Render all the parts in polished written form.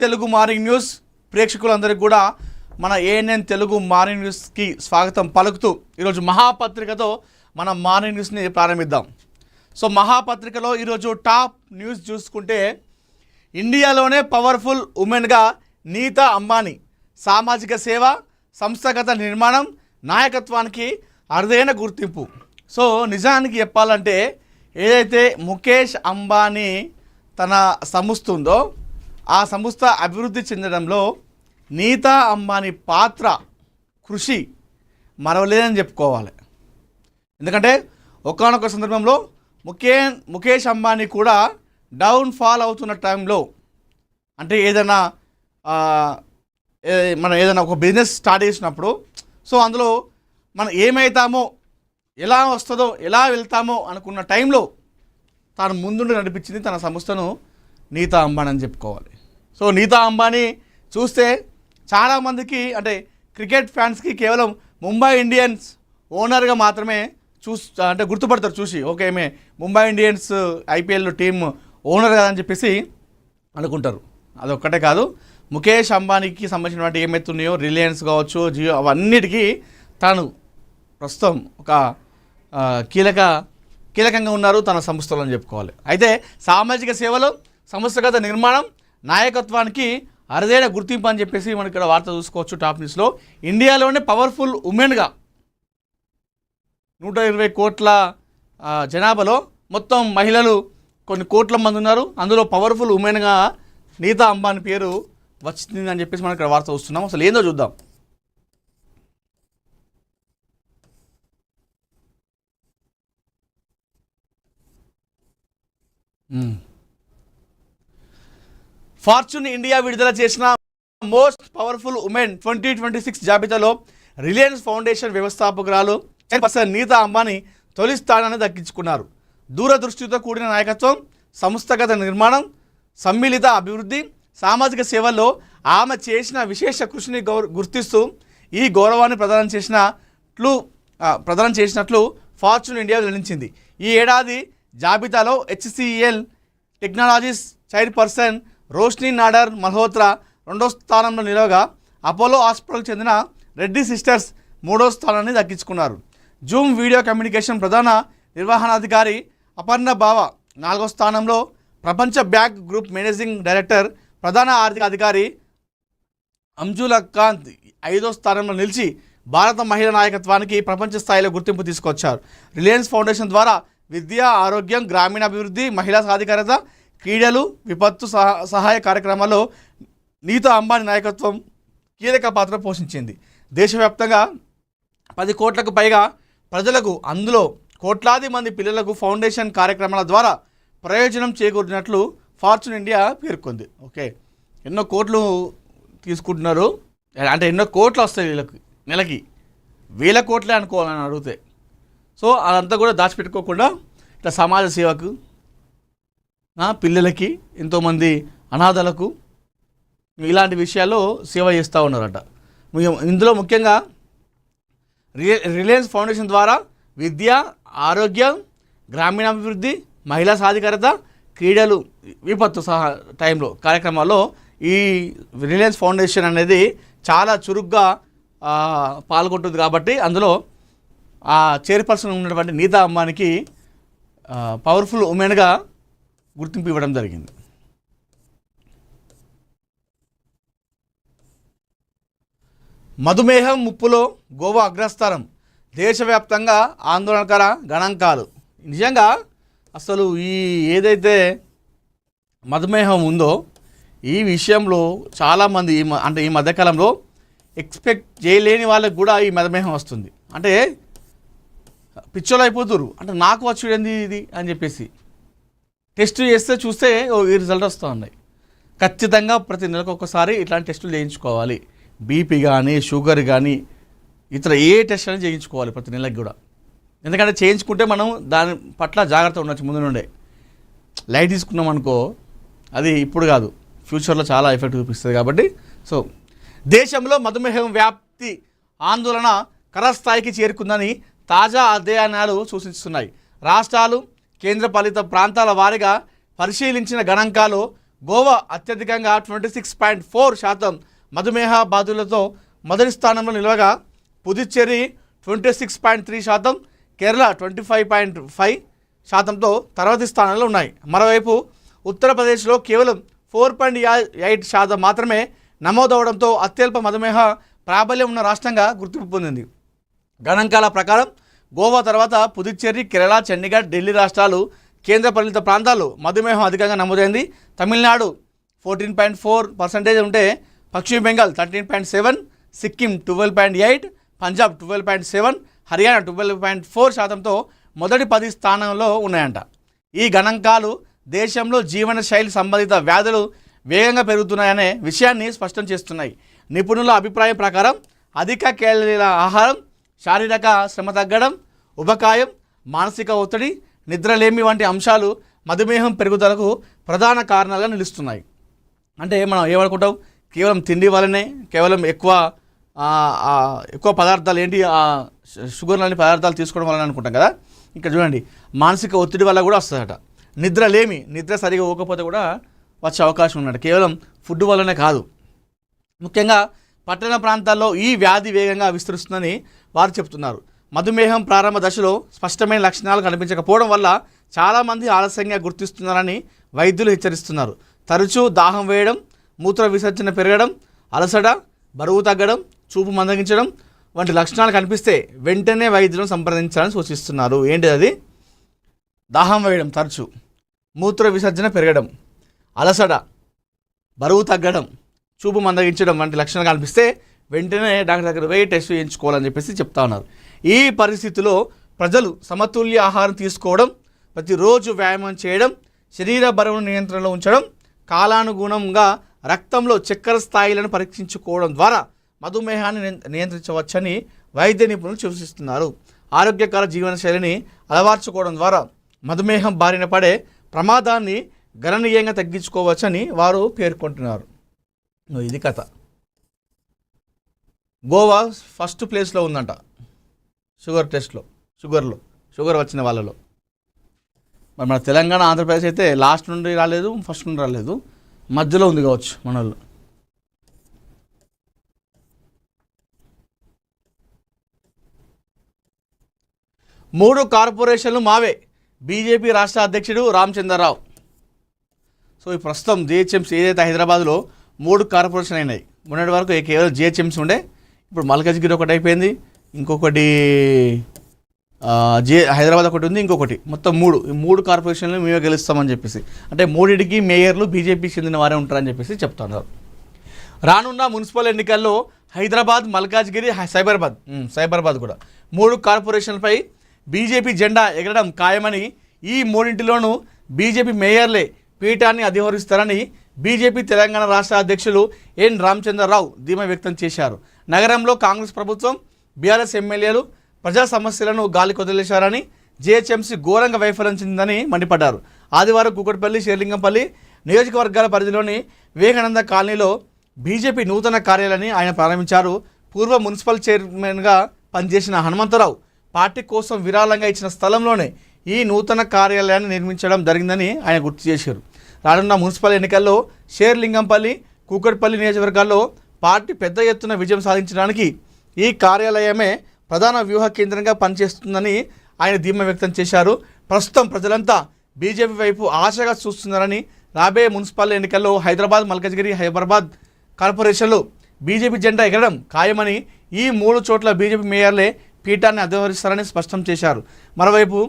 Telugu morning news ప్రేక్షకులందరికీ కూడా మన ఏఎన్ఎన్ తెలుగు మార్నింగ్ న్యూస్కి స్వాగతం పలుకుతూ ఈరోజు మహాపత్రికతో మన మార్నింగ్ న్యూస్ని ప్రారంభిద్దాం. సో మహాపత్రికలో ఈరోజు టాప్ న్యూస్ చూసుకుంటే ఇండియాలోనే పవర్ఫుల్ ఉమెన్గా నీతా అంబానీ సామాజిక సేవ, సంస్థాగత నిర్మాణం, నాయకత్వానికి అరుదైన గుర్తింపు. సో నిజానికి చెప్పాలంటే ఏదైతే ముఖేష్ అంబానీ తన సంస్థ ఉందో ఆ సంస్థ అభివృద్ధి చెందడంలో నీతా అంబానీ పాత్ర కృషి మరవలేదని చెప్పుకోవాలి. ఎందుకంటే ఒకానొక సందర్భంలో ముఖేష్ అంబానీ కూడా డౌన్ఫాల్ అవుతున్న టైంలో, అంటే ఏదైనా మనం ఏదైనా ఒక బిజినెస్ స్టార్ట్ చేసినప్పుడు సో అందులో మనం ఏమవుతామో, ఎలా వస్తుందో, ఎలా వెళ్తామో అనుకున్న టైంలో తాను ముందుండి నడిపించింది తన సంస్థను నీతా అంబానీ అని చెప్పుకోవాలి. సో నీతా అంబానీ చూస్తే చాలామందికి, అంటే క్రికెట్ ఫ్యాన్స్కి కేవలం ముంబై ఇండియన్స్ ఓనర్గా మాత్రమే అంటే గుర్తుపడతారు చూసి, ఓకే ఏమే Mumbai Indians IPL team owner కదా అని చెప్పేసి అనుకుంటారు. అదొక్కటే కాదు, ముఖేష్ అంబానీకి సంబంధించినటువంటి ఏమైతున్నాయో రిలయన్స్ కావచ్చు, జియో, అవన్నిటికీ తాను ప్రస్తుతం ఒక కీలకంగా ఉన్నారు తన సంస్థలో అని చెప్పుకోవాలి. అయితే సామాజిక సేవలు, సంస్థాగత నిర్మాణం, నాయకత్వానికి అరుదైన గుర్తింపు అని చెప్పేసి మనం ఇక్కడ వార్త చూసుకోవచ్చు టాప్ న్యూస్లో. ఇండియాలోనే పవర్ఫుల్ ఉమెన్గా 120 కోట్ల జనాభాలో మొత్తం మహిళలు కొన్ని కోట్ల మంది ఉన్నారు. అందులో పవర్ఫుల్ ఉమెన్గా నీతా అంబానీ పేరు వచ్చింది అని చెప్పేసి మనం ఇక్కడ వార్త చూస్తున్నాం. అసలు ఏందో చూద్దాం. ఫార్చ్యూన్ ఇండియా విడుదల చేసిన మోస్ట్ పవర్ఫుల్ ఉమెన్ 2026 జాబితాలో రిలయన్స్ ఫౌండేషన్ వ్యవస్థాపకురాలు చైర్పర్సన్ నీతా అంబానీ తొలి స్థానాన్ని దక్కించుకున్నారు. దూరదృష్టితో కూడిన నాయకత్వం, సంస్థాగత నిర్మాణం, సమ్మిళిత అభివృద్ధి, సామాజిక సేవల్లో ఆమె చేసిన విశేష కృషిని గుర్తిస్తూ ఈ గౌరవాన్ని ప్రదానం చేసినట్లు ఫార్చ్యూన్ ఇండియా వెల్లడించింది. ఈ ఏడాది జాబితాలో HCL technologies chairperson Roshni Nadar Malhotra 2వ స్థానంలో నిలవగా, అపోలో హాస్పిటల్కి చెందిన రెడ్డి సిస్టర్స్ 3వ స్థానాన్ని దక్కించుకున్నారు. జూమ్ వీడియో కమ్యూనికేషన్ ప్రధాన నిర్వహణాధికారి అపర్ణ బావ 4వ స్థానంలో, ప్రపంచ బ్యాంక్ గ్రూప్ మేనేజింగ్ డైరెక్టర్, ప్రధాన ఆర్థిక అధికారి అంజుల కాంత్ 5వ స్థానంలో నిలిచి భారత మహిళా నాయకత్వానికి ప్రపంచ స్థాయిలో గుర్తింపు తీసుకొచ్చారు. రిలయన్స్ ఫౌండేషన్ ద్వారా విద్య, ఆరోగ్యం, గ్రామీణాభివృద్ధి, మహిళా సాధికారత, క్రీడలు, విపత్తు సహాయ కార్యక్రమాల్లో నీతా అంబానీ నాయకత్వం కీలక పాత్ర పోషించింది. దేశవ్యాప్తంగా 10 కోట్లకు పైగా ప్రజలకు, అందులో కోట్లాది మంది పిల్లలకు ఫౌండేషన్ కార్యక్రమాల ద్వారా ప్రయోజనం చేకూరినట్లు ఫార్చ్యూన్ ఇండియా పేర్కొంది. ఓకే, ఎన్నో కోట్లు తీసుకుంటున్నారు, అంటే ఎన్నో కోట్లు వస్తాయి వీళ్ళకి నెలకి, 1000 కోట్లే అనుకోవాలని అడిగితే. సో అదంతా కూడా దాచిపెట్టుకోకుండా ఇట్లా సమాజ సేవకు, పిల్లలకి, ఎంతోమంది అనాథలకు ఇలాంటి విషయాల్లో సేవ చేస్తూ ఉన్నారట. ఇందులో ముఖ్యంగా రిలయన్స్ ఫౌండేషన్ ద్వారా విద్య, ఆరోగ్యం, గ్రామీణాభివృద్ధి, మహిళా సాధికారత, క్రీడలు, విపత్తు టైంలో కార్యక్రమాల్లో ఈ రిలయన్స్ ఫౌండేషన్ అనేది చాలా చురుగ్గా పాల్గొంటుంది. కాబట్టి అందులో ఆ చైర్పర్సన్ ఉన్నటువంటి నీతా అంబానీకి పవర్ఫుల్ ఉమెన్గా గుర్తింపు ఇవ్వడం జరిగింది. మధుమేహం ముప్పులో గోవా అగ్రస్థానం, దేశవ్యాప్తంగా ఆందోళనకర గణాంకాలు. నిజంగా అసలు ఏదైతే మధుమేహం ఉందో ఈ విషయంలో చాలామంది అంటే ఈ మధ్యకాలంలో ఎక్స్పెక్ట్ చేయలేని వాళ్ళకి కూడా ఈ మధుమేహం వస్తుంది. అంటే పిచ్చోళ్ళు అయిపోతురు, అంటే నాకు వచ్చేది ఇది అని చెప్పేసి టెస్ట్ చేస్తే చూస్తే ఈ రిజల్ట్ వస్తూ ఉన్నాయి. ఖచ్చితంగా ప్రతి నెలకు ఒకసారి ఇట్లాంటి టెస్టులు చేయించుకోవాలి. బీపీ కానీ, షుగర్ కానీ, ఇతర ఏ టెస్ట్ అని చేయించుకోవాలి ప్రతి నెలకు కూడా. ఎందుకంటే చేయించుకుంటే మనం దాని పట్ల జాగ్రత్త ఉండొచ్చు. ముందు నుండే లైట్ తీసుకున్నాం అనుకో, అది ఇప్పుడు కాదు, ఫ్యూచర్లో చాలా ఎఫెక్ట్ చూపిస్తుంది. కాబట్టి సో దేశంలో మధుమేహం వ్యాప్తి ఆందోళన కరస్థాయికి చేరుకుందని తాజా అధ్యయనాలు సూచిస్తున్నాయి. రాష్ట్రాలు, కేంద్రపాలిత ప్రాంతాల వారీగా పరిశీలించిన గణాంకాలు గోవా అత్యధికంగా 26.4% మధుమేహ బాధితులతో మొదటి స్థానంలో నిలవగా పుదుచ్చేరి 26.3%, కేరళ 25.5%తో తర్వాతి స్థానంలో ఉన్నాయి. మరోవైపు ఉత్తరప్రదేశ్లో కేవలం 4.8% మాత్రమే నమోదవడంతో అత్యల్ప మధుమేహ ప్రాబల్యం ఉన్న రాష్ట్రంగా గుర్తింపు పొందింది. గణాంకాల ప్రకారం గోవా తర్వాత పుదుచ్చేరి, కేరళ, చండీగఢ్, ఢిల్లీ రాష్ట్రాలు కేంద్రపాలిత ప్రాంతాల్లో మధుమేహం అధికంగా నమోదైంది. తమిళనాడు 14.4% ఉంటే పశ్చిమ బెంగాల్ 13.7%, సిక్కిం 12.8%, పంజాబ్ 12.7%, హర్యానా 12.4%తో మొదటి 10 స్థానంలో ఉన్నాయంట. ఈ గణాంకాలు దేశంలో జీవన శైలి సంబంధిత వ్యాధులు వేగంగా పెరుగుతున్నాయనే విషయాన్ని స్పష్టం చేస్తున్నాయి. నిపుణుల అభిప్రాయం ప్రకారం అధిక క్యాలరీల ఆహారం, శారీరక శ్రమ తగ్గడం, ఉబకాయం, మానసిక ఒత్తిడి, నిద్రలేమి వంటి అంశాలు మధుమేహం పెరుగుదలకు ప్రధాన కారణాలుగా నిలుస్తున్నాయి. అంటే మనం ఏమనుకుంటాం, కేవలం తిండి వల్లనే, కేవలం ఎక్కువ పదార్థాలు ఏంటి షుగర్ లాంటి పదార్థాలు తీసుకోవడం వల్ల అనుకుంటాం కదా. ఇక్కడ చూడండి, మానసిక ఒత్తిడి వల్ల కూడా వస్తుందట. నిద్ర సరిగా పోకపోతే కూడా వచ్చే అవకాశం ఉన్నట్టు, కేవలం ఫుడ్ వల్లనే కాదు. ముఖ్యంగా పట్టణ ప్రాంతాల్లో ఈ వ్యాధి వేగంగా విస్తరిస్తుందని వారు చెప్తున్నారు. మధుమేహం ప్రారంభ దశలో స్పష్టమైన లక్షణాలు కనిపించకపోవడం వల్ల చాలామంది ఆలస్యంగా గుర్తిస్తున్నారని వైద్యులు హెచ్చరిస్తున్నారు. తరచూ దాహం వేయడం, మూత్ర విసర్జన పెరగడం, అలసట, బరువు తగ్గడం, చూపు మందగించడం వంటి లక్షణాలు కనిపిస్తే వెంటనే వైద్యులను సంప్రదించాలని సూచిస్తున్నారు. ఏంటిది అది? దాహం వేయడం తరచూ, మూత్ర విసర్జన పెరగడం, అలసట, బరువు తగ్గడం, చూపు మందగించడం వంటి లక్షణాలు కనిపిస్తే వెంటనే డాక్టర్ దగ్గర పోయి టెస్ట్ చేయించుకోవాలని చెప్పేసి చెప్తా ఉన్నారు. ఈ పరిస్థితిలో ప్రజలు సమతుల్య ఆహారం తీసుకోవడం, ప్రతిరోజు వ్యాయామం చేయడం, శరీర బరువును నియంత్రణలో ఉంచడం, కాలానుగుణంగా రక్తంలో చక్కెర స్థాయిలను పరీక్షించుకోవడం ద్వారా మధుమేహాన్ని నియంత్రించవచ్చని వైద్య నిపుణులు సూచిస్తున్నారు. ఆరోగ్యకర జీవనశైలిని అలవర్చుకోవడం ద్వారా మధుమేహం బారిన పడే ప్రమాదాన్ని గణనీయంగా తగ్గించుకోవచ్చని వారు పేర్కొంటున్నారు. ఇది కథ. గోవా ఫస్ట్ ప్లేస్లో ఉందంట షుగర్ టెస్ట్లో, షుగర్ వచ్చిన వాళ్ళలో. మరి మన తెలంగాణ, ఆంధ్రప్రదేశ్ అయితే లాస్ట్ నుండి రాలేదు, ఫస్ట్ నుండి రాలేదు, మధ్యలో ఉంది కావచ్చు మన వాళ్ళు. మూడు కార్పొరేషన్లు మావే, బీజేపీ రాష్ట్ర అధ్యక్షుడు రామచంద్రరావు. సో ఈ ప్రస్తుతం జిహెచ్ఎంసీ ఏదైతే హైదరాబాద్లో 3 కార్పొరేషన్ అయినాయి. మొన్నటి వరకు కేవలం జిహెచ్ఎంసీ ఉండే, ఇప్పుడు మల్కాజ్గిరి ఒకటి అయిపోయింది, ఇంకొకటి హైదరాబాద్ ఒకటి ఉంది, ఇంకొకటి, మొత్తం 3. ఈ 3 కార్పొరేషన్లు మేమే గెలుస్తామని చెప్పేసి, అంటే 3టికి మేయర్లు బీజేపీకి చెందిన వారే ఉంటారని చెప్పేసి చెప్తున్నారు. రానున్న మున్సిపల్ ఎన్నికల్లో హైదరాబాద్, మల్కాజ్గిరి, సైబరాబాద్ కూడా 3 కార్పొరేషన్లపై బీజేపీ జెండా ఎగరడం ఖాయమని, ఈ 3టిలోనూ బీజేపీ మేయర్లే పీఠాన్ని అధిరోహిస్తారని బీజేపీ తెలంగాణ రాష్ట్ర అధ్యక్షులు ఎన్ రామచంద్రరావు ధీమా వ్యక్తం చేశారు. నగరంలో కాంగ్రెస్ ప్రభుత్వం, బీఆర్ఎస్ ఎమ్మెల్యేలు ప్రజా సమస్యలను గాలి కొదిలేశారని, జీహెచ్ఎంసీ ఘోరంగా వైఫల్యం చెందిందని మండిపడ్డారు. ఆదివారం కూకట్పల్లి, షేర్లింగంపల్లి నియోజకవర్గాల పరిధిలోని వివేకానంద కాలనీలో బీజేపీ నూతన కార్యాలయాన్ని ఆయన ప్రారంభించారు. పూర్వ మున్సిపల్ చైర్మన్గా పనిచేసిన హనుమంతరావు పార్టీ కోసం విరాళంగా ఇచ్చిన స్థలంలోనే ఈ నూతన కార్యాలయాన్ని నిర్మించడం జరిగిందని ఆయన గుర్తు చేశారు. రానున్న మున్సిపల్ ఎన్నికల్లో షేర్లింగంపల్లి, కూకట్పల్లి నియోజకవర్గాల్లో పార్టీ పెద్ద ఎత్తున విజయం సాధించడానికి ఈ కార్యాలయమే ప్రధాన వ్యూహ కేంద్రంగా పనిచేస్తుందని ఆయన ధీమా వ్యక్తం చేశారు. ప్రస్తుతం ప్రజలంతా బీజేపీ వైపు ఆశగా చూస్తున్నారని, రాబోయే మున్సిపల్ ఎన్నికల్లో హైదరాబాద్, మల్కాజ్గిరి, హైదరాబాద్ కార్పొరేషన్లో బీజేపీ జెండా ఎగరడం ఖాయమని, ఈ 3 చోట్ల బీజేపీ మేయర్లే పీఠాన్ని అధిరోహిస్తారని స్పష్టం చేశారు. మరోవైపు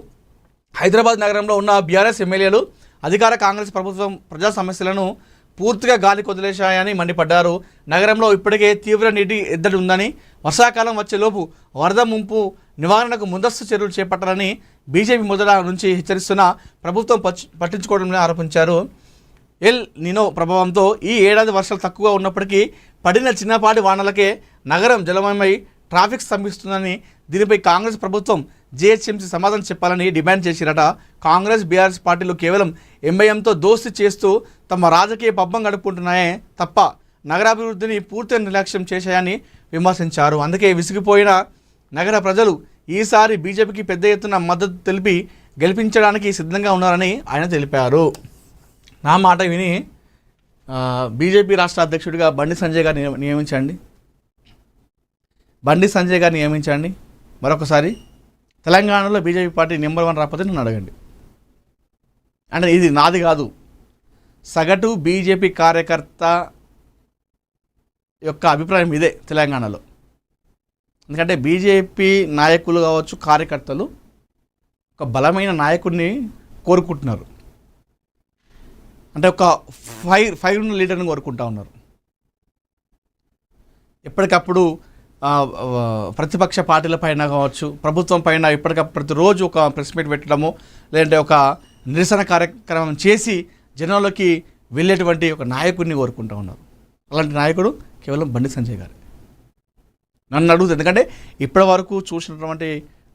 హైదరాబాద్ నగరంలో ఉన్న బీఆర్ఎస్ ఎమ్మెల్యేలు అధికార కాంగ్రెస్ ప్రభుత్వం ప్రజా సమస్యలను పూర్తిగా గాలి కొదిలేశాయని మండిపడ్డారు. నగరంలో ఇప్పటికే తీవ్ర నీటి ఎద్దడి ఉందని, వర్షాకాలం వచ్చేలోపు వరద ముంపు నివారణకు ముందస్తు చర్యలు చేపట్టాలని బీజేపీ మొదట నుంచి హెచ్చరిస్తున్న ప్రభుత్వం పట్టించుకోవడంలో ఆరోపించారు. ఎల్ నినో ప్రభావంతో ఈ ఏడాది వర్షాలు తక్కువగా ఉన్నప్పటికీ పడిన చిన్నపాటి వానలకే నగరం జలమయమై ట్రాఫిక్ స్తంభిస్తుందని, దీనిపై కాంగ్రెస్ ప్రభుత్వం జీహెచ్ఎంసీ సమాధానం చెప్పాలని డిమాండ్ చేసిరట. కాంగ్రెస్, బీఆర్ఎస్ పార్టీలు కేవలం ఎంఐఎంతో దోస్తీ చేస్తూ తమ రాజకీయ పబ్బం గడుపుకుంటున్నాయే తప్ప నగరాభివృద్ధిని పూర్తిగా నిర్లక్ష్యం చేశాయని విమర్శించారు. అందుకే విసిగిపోయిన నగర ప్రజలు ఈసారి బీజేపీకి పెద్ద ఎత్తున మద్దతు తెలిపి గెలిపించడానికి సిద్ధంగా ఉన్నారని ఆయన తెలిపారు. నా మాట విని బీజేపీ రాష్ట్ర అధ్యక్షుడిగా బండి సంజయ్ గారిని నియమించండి. బండి సంజయ్ గారిని నియమించండి. మరొకసారి తెలంగాణలో బీజేపీ పార్టీ నెంబర్ 1 రాకపోతే నన్ను అడగండి. అంటే ఇది నాది కాదు, సగటు బీజేపీ కార్యకర్త యొక్క అభిప్రాయం ఇదే తెలంగాణలో. ఎందుకంటే బీజేపీ నాయకులు కావచ్చు, కార్యకర్తలు ఒక బలమైన నాయకుడిని కోరుకుంటున్నారు. అంటే ఒక ఫైర్ ఉన్న లీడర్ని కోరుకుంటా ఉన్నారు. ఎప్పటికప్పుడు ప్రతిపక్ష పార్టీల పైన కావచ్చు, ప్రభుత్వం పైన ఎప్పటికప్పుడు ప్రతిరోజు ఒక ప్రెస్ మీట్ పెట్టడము, లేదంటే ఒక నిరసన కార్యక్రమం చేసి జనంలోకి వెళ్ళేటువంటి ఒక నాయకుడిని కోరుకుంటూ ఉన్నారు. అలాంటి నాయకుడు కేవలం బండి సంజయ్ గారు. నన్ను అడుగుతుంది, ఎందుకంటే ఇప్పటి వరకు చూసినటువంటి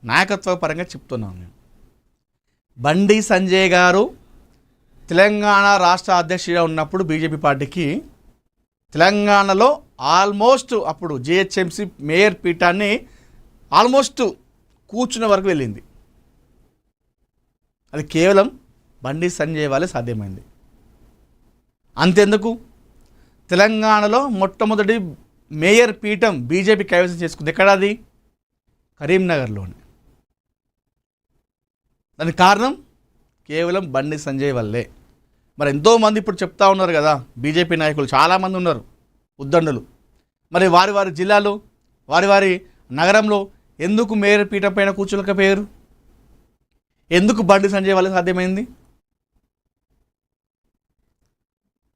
నాయకత్వ పరంగా చెప్తున్నాను నేను. బండి సంజయ్ గారు తెలంగాణ రాష్ట్ర అధ్యక్షుడిగా ఉన్నప్పుడు బీజేపీ పార్టీకి తెలంగాణలో ఆల్మోస్ట్ అప్పుడు జిహెచ్ఎంసీ మేయర్ పీఠాన్ని ఆల్మోస్ట్ కూర్చున్న వరకు వెళ్ళింది. అది కేవలం బండి సంజయ్ వల్లే సాధ్యమైంది. అంతెందుకు, తెలంగాణలో మొట్టమొదటి మేయర్ పీఠం బీజేపీ కైవసం చేసుకుంది. ఎక్కడది? కరీంనగర్లోనే. దానికి కారణం కేవలం బండి సంజయ్ వల్లే. మరి ఎంతోమంది ఇప్పుడు చెప్తా ఉన్నారు కదా, బీజేపీ నాయకులు చాలామంది ఉన్నారు, ఉద్దండులు. మరి వారి వారి జిల్లాలో, వారి వారి నగరంలో ఎందుకు మేయర్ పీఠం పైన కూర్చోలేకపోయారు? ఎందుకు బండి సంజయ్ వల్ల సాధ్యమైంది?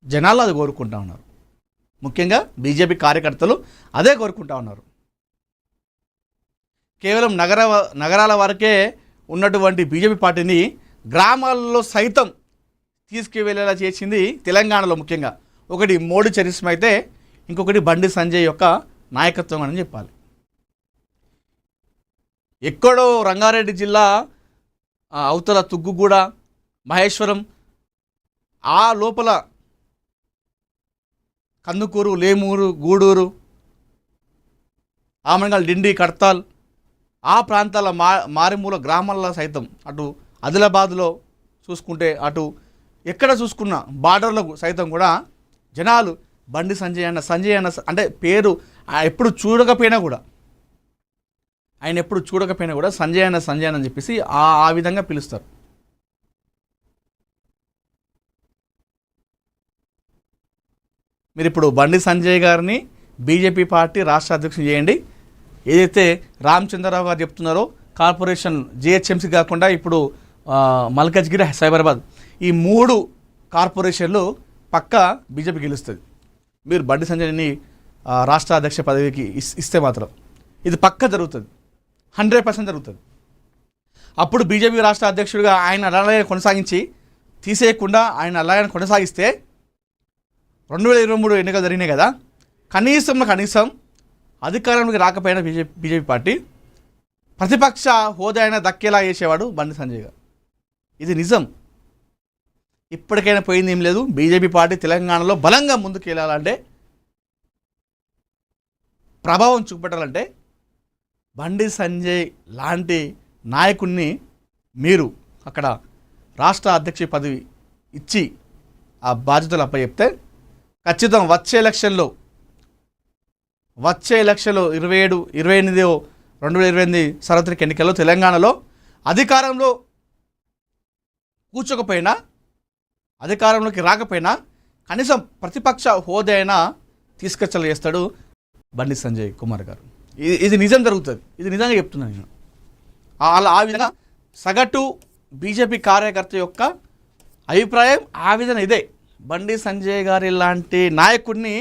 జనాలు అది కోరుకుంటా ఉన్నారు. ముఖ్యంగా బీజేపీ కార్యకర్తలు అదే కోరుకుంటా ఉన్నారు. కేవలం నగరాల వరకే ఉన్నటువంటి బీజేపీ పార్టీని గ్రామాల్లో సైతం తీసుకువెళ్ళేలా చేసింది తెలంగాణలో. ముఖ్యంగా ఒకటి మోడీ చరిస్మ అయితే, ఇంకొకటి బండి సంజయ్ యొక్క నాయకత్వం అని చెప్పాలి. ఎక్కడో రంగారెడ్డి జిల్లా అవతల తుగ్గుగూడ, మహేశ్వరం, ఆ లోపల కందుకూరు, లేమూరు, గూడూరు, ఆమనగల్, డిండి, కడ్తాల్, ఆ ప్రాంతాల మారిమూల గ్రామాల్లో సైతం, అటు ఆదిలాబాద్లో చూసుకుంటే, అటు ఎక్కడ చూసుకున్నా బార్డర్లకు సైతం కూడా జనాలు బండి సంజయ్ అన్న అంటే పేరు ఎప్పుడు చూడకపోయినా కూడా, ఆయన ఎప్పుడు చూడకపోయినా కూడా సంజయ్ అన్న అని చెప్పేసి ఆ విధంగా పిలుస్తారు. మీరు ఇప్పుడు బండి సంజయ్ గారిని బీజేపీ పార్టీ రాష్ట్ర అధ్యక్షులు చేయండి. ఏదైతే రామచంద్రరావు గారు చెప్తున్నారో, కార్పొరేషన్ జిహెచ్ఎంసీ కాకుండా ఇప్పుడు మల్కజ్గిరి, సైబరాబాద్, ఈ 3 కార్పొరేషన్లు పక్కా బీజేపీ గెలుస్తుంది. మీరు బండి సంజయ్ని రాష్ట్ర అధ్యక్ష పదవికి ఇస్తే మాత్రం ఇది పక్కా జరుగుతుంది, 100% జరుగుతుంది. అప్పుడు బీజేపీ రాష్ట్ర అధ్యక్షుడిగా ఆయన అలాగే కొనసాగించి, తీసేయకుండా ఆయన అలాగే కొనసాగిస్తే 2023 ఎన్నికలు జరిగినాయి కదా, కనీసం అధికారంలోకి రాకపోయినా బీజేపీ పార్టీ ప్రతిపక్ష హోదా అయినా దక్కేలా చేసేవాడు బండి సంజయ్ గారు. ఇది నిజం. ఇప్పటికైనా పోయింది ఏం లేదు. బీజేపీ పార్టీ తెలంగాణలో బలంగా ముందుకు వెళ్ళాలంటే, ప్రభావం చూపెట్టాలంటే, బండి సంజయ్ లాంటి నాయకుడిని మీరు అక్కడ రాష్ట్ర అధ్యక్ష పదవి ఇచ్చి ఆ బాధ్యతలు అప్పచెప్తే ఖచ్చితంగా వచ్చే ఎలక్షన్లో 27, 28, 2028 సార్వత్రిక ఎన్నికల్లో తెలంగాణలో అధికారంలో కూర్చోకపోయినా, అధికారంలోకి రాకపోయినా కనీసం ప్రతిపక్ష హోదా అయినా తీసుకొచ్చేలా చేస్తాడు బండి సంజయ్ కుమార్ గారు. ఇది నిజం జరుగుతుంది. ఇది నిజంగా చెప్తున్నాను నేను. ఆ విధంగా సగటు బీజేపీ కార్యకర్త యొక్క అభిప్రాయం ఆ విధంగా ఇదే. బండి సంజయ్ గారి లాంటి నాయకుడిని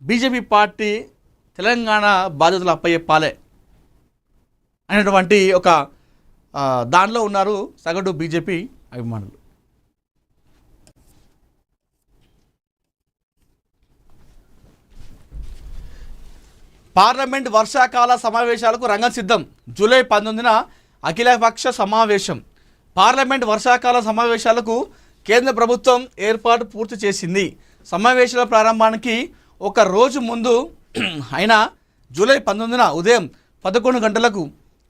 బీజేపీ పార్టీ తెలంగాణ బాధ్యతలు అప్పచెప్పాలి అనేటువంటి ఒక దానిలో ఉన్నారు సగటు బీజేపీ అభిమానులు. పార్లమెంట్ వర్షాకాల సమావేశాలకు రంగం సిద్ధం. జూలై 19న అఖిలపక్ష సమావేశం. పార్లమెంట్ వర్షాకాల సమావేశాలకు కేంద్ర ప్రభుత్వం ఏర్పాటు పూర్తి చేసింది. సమావేశాల ప్రారంభానికి ఒక రోజు ముందు అయిన జూలై 19న ఉదయం 11 గంటలకు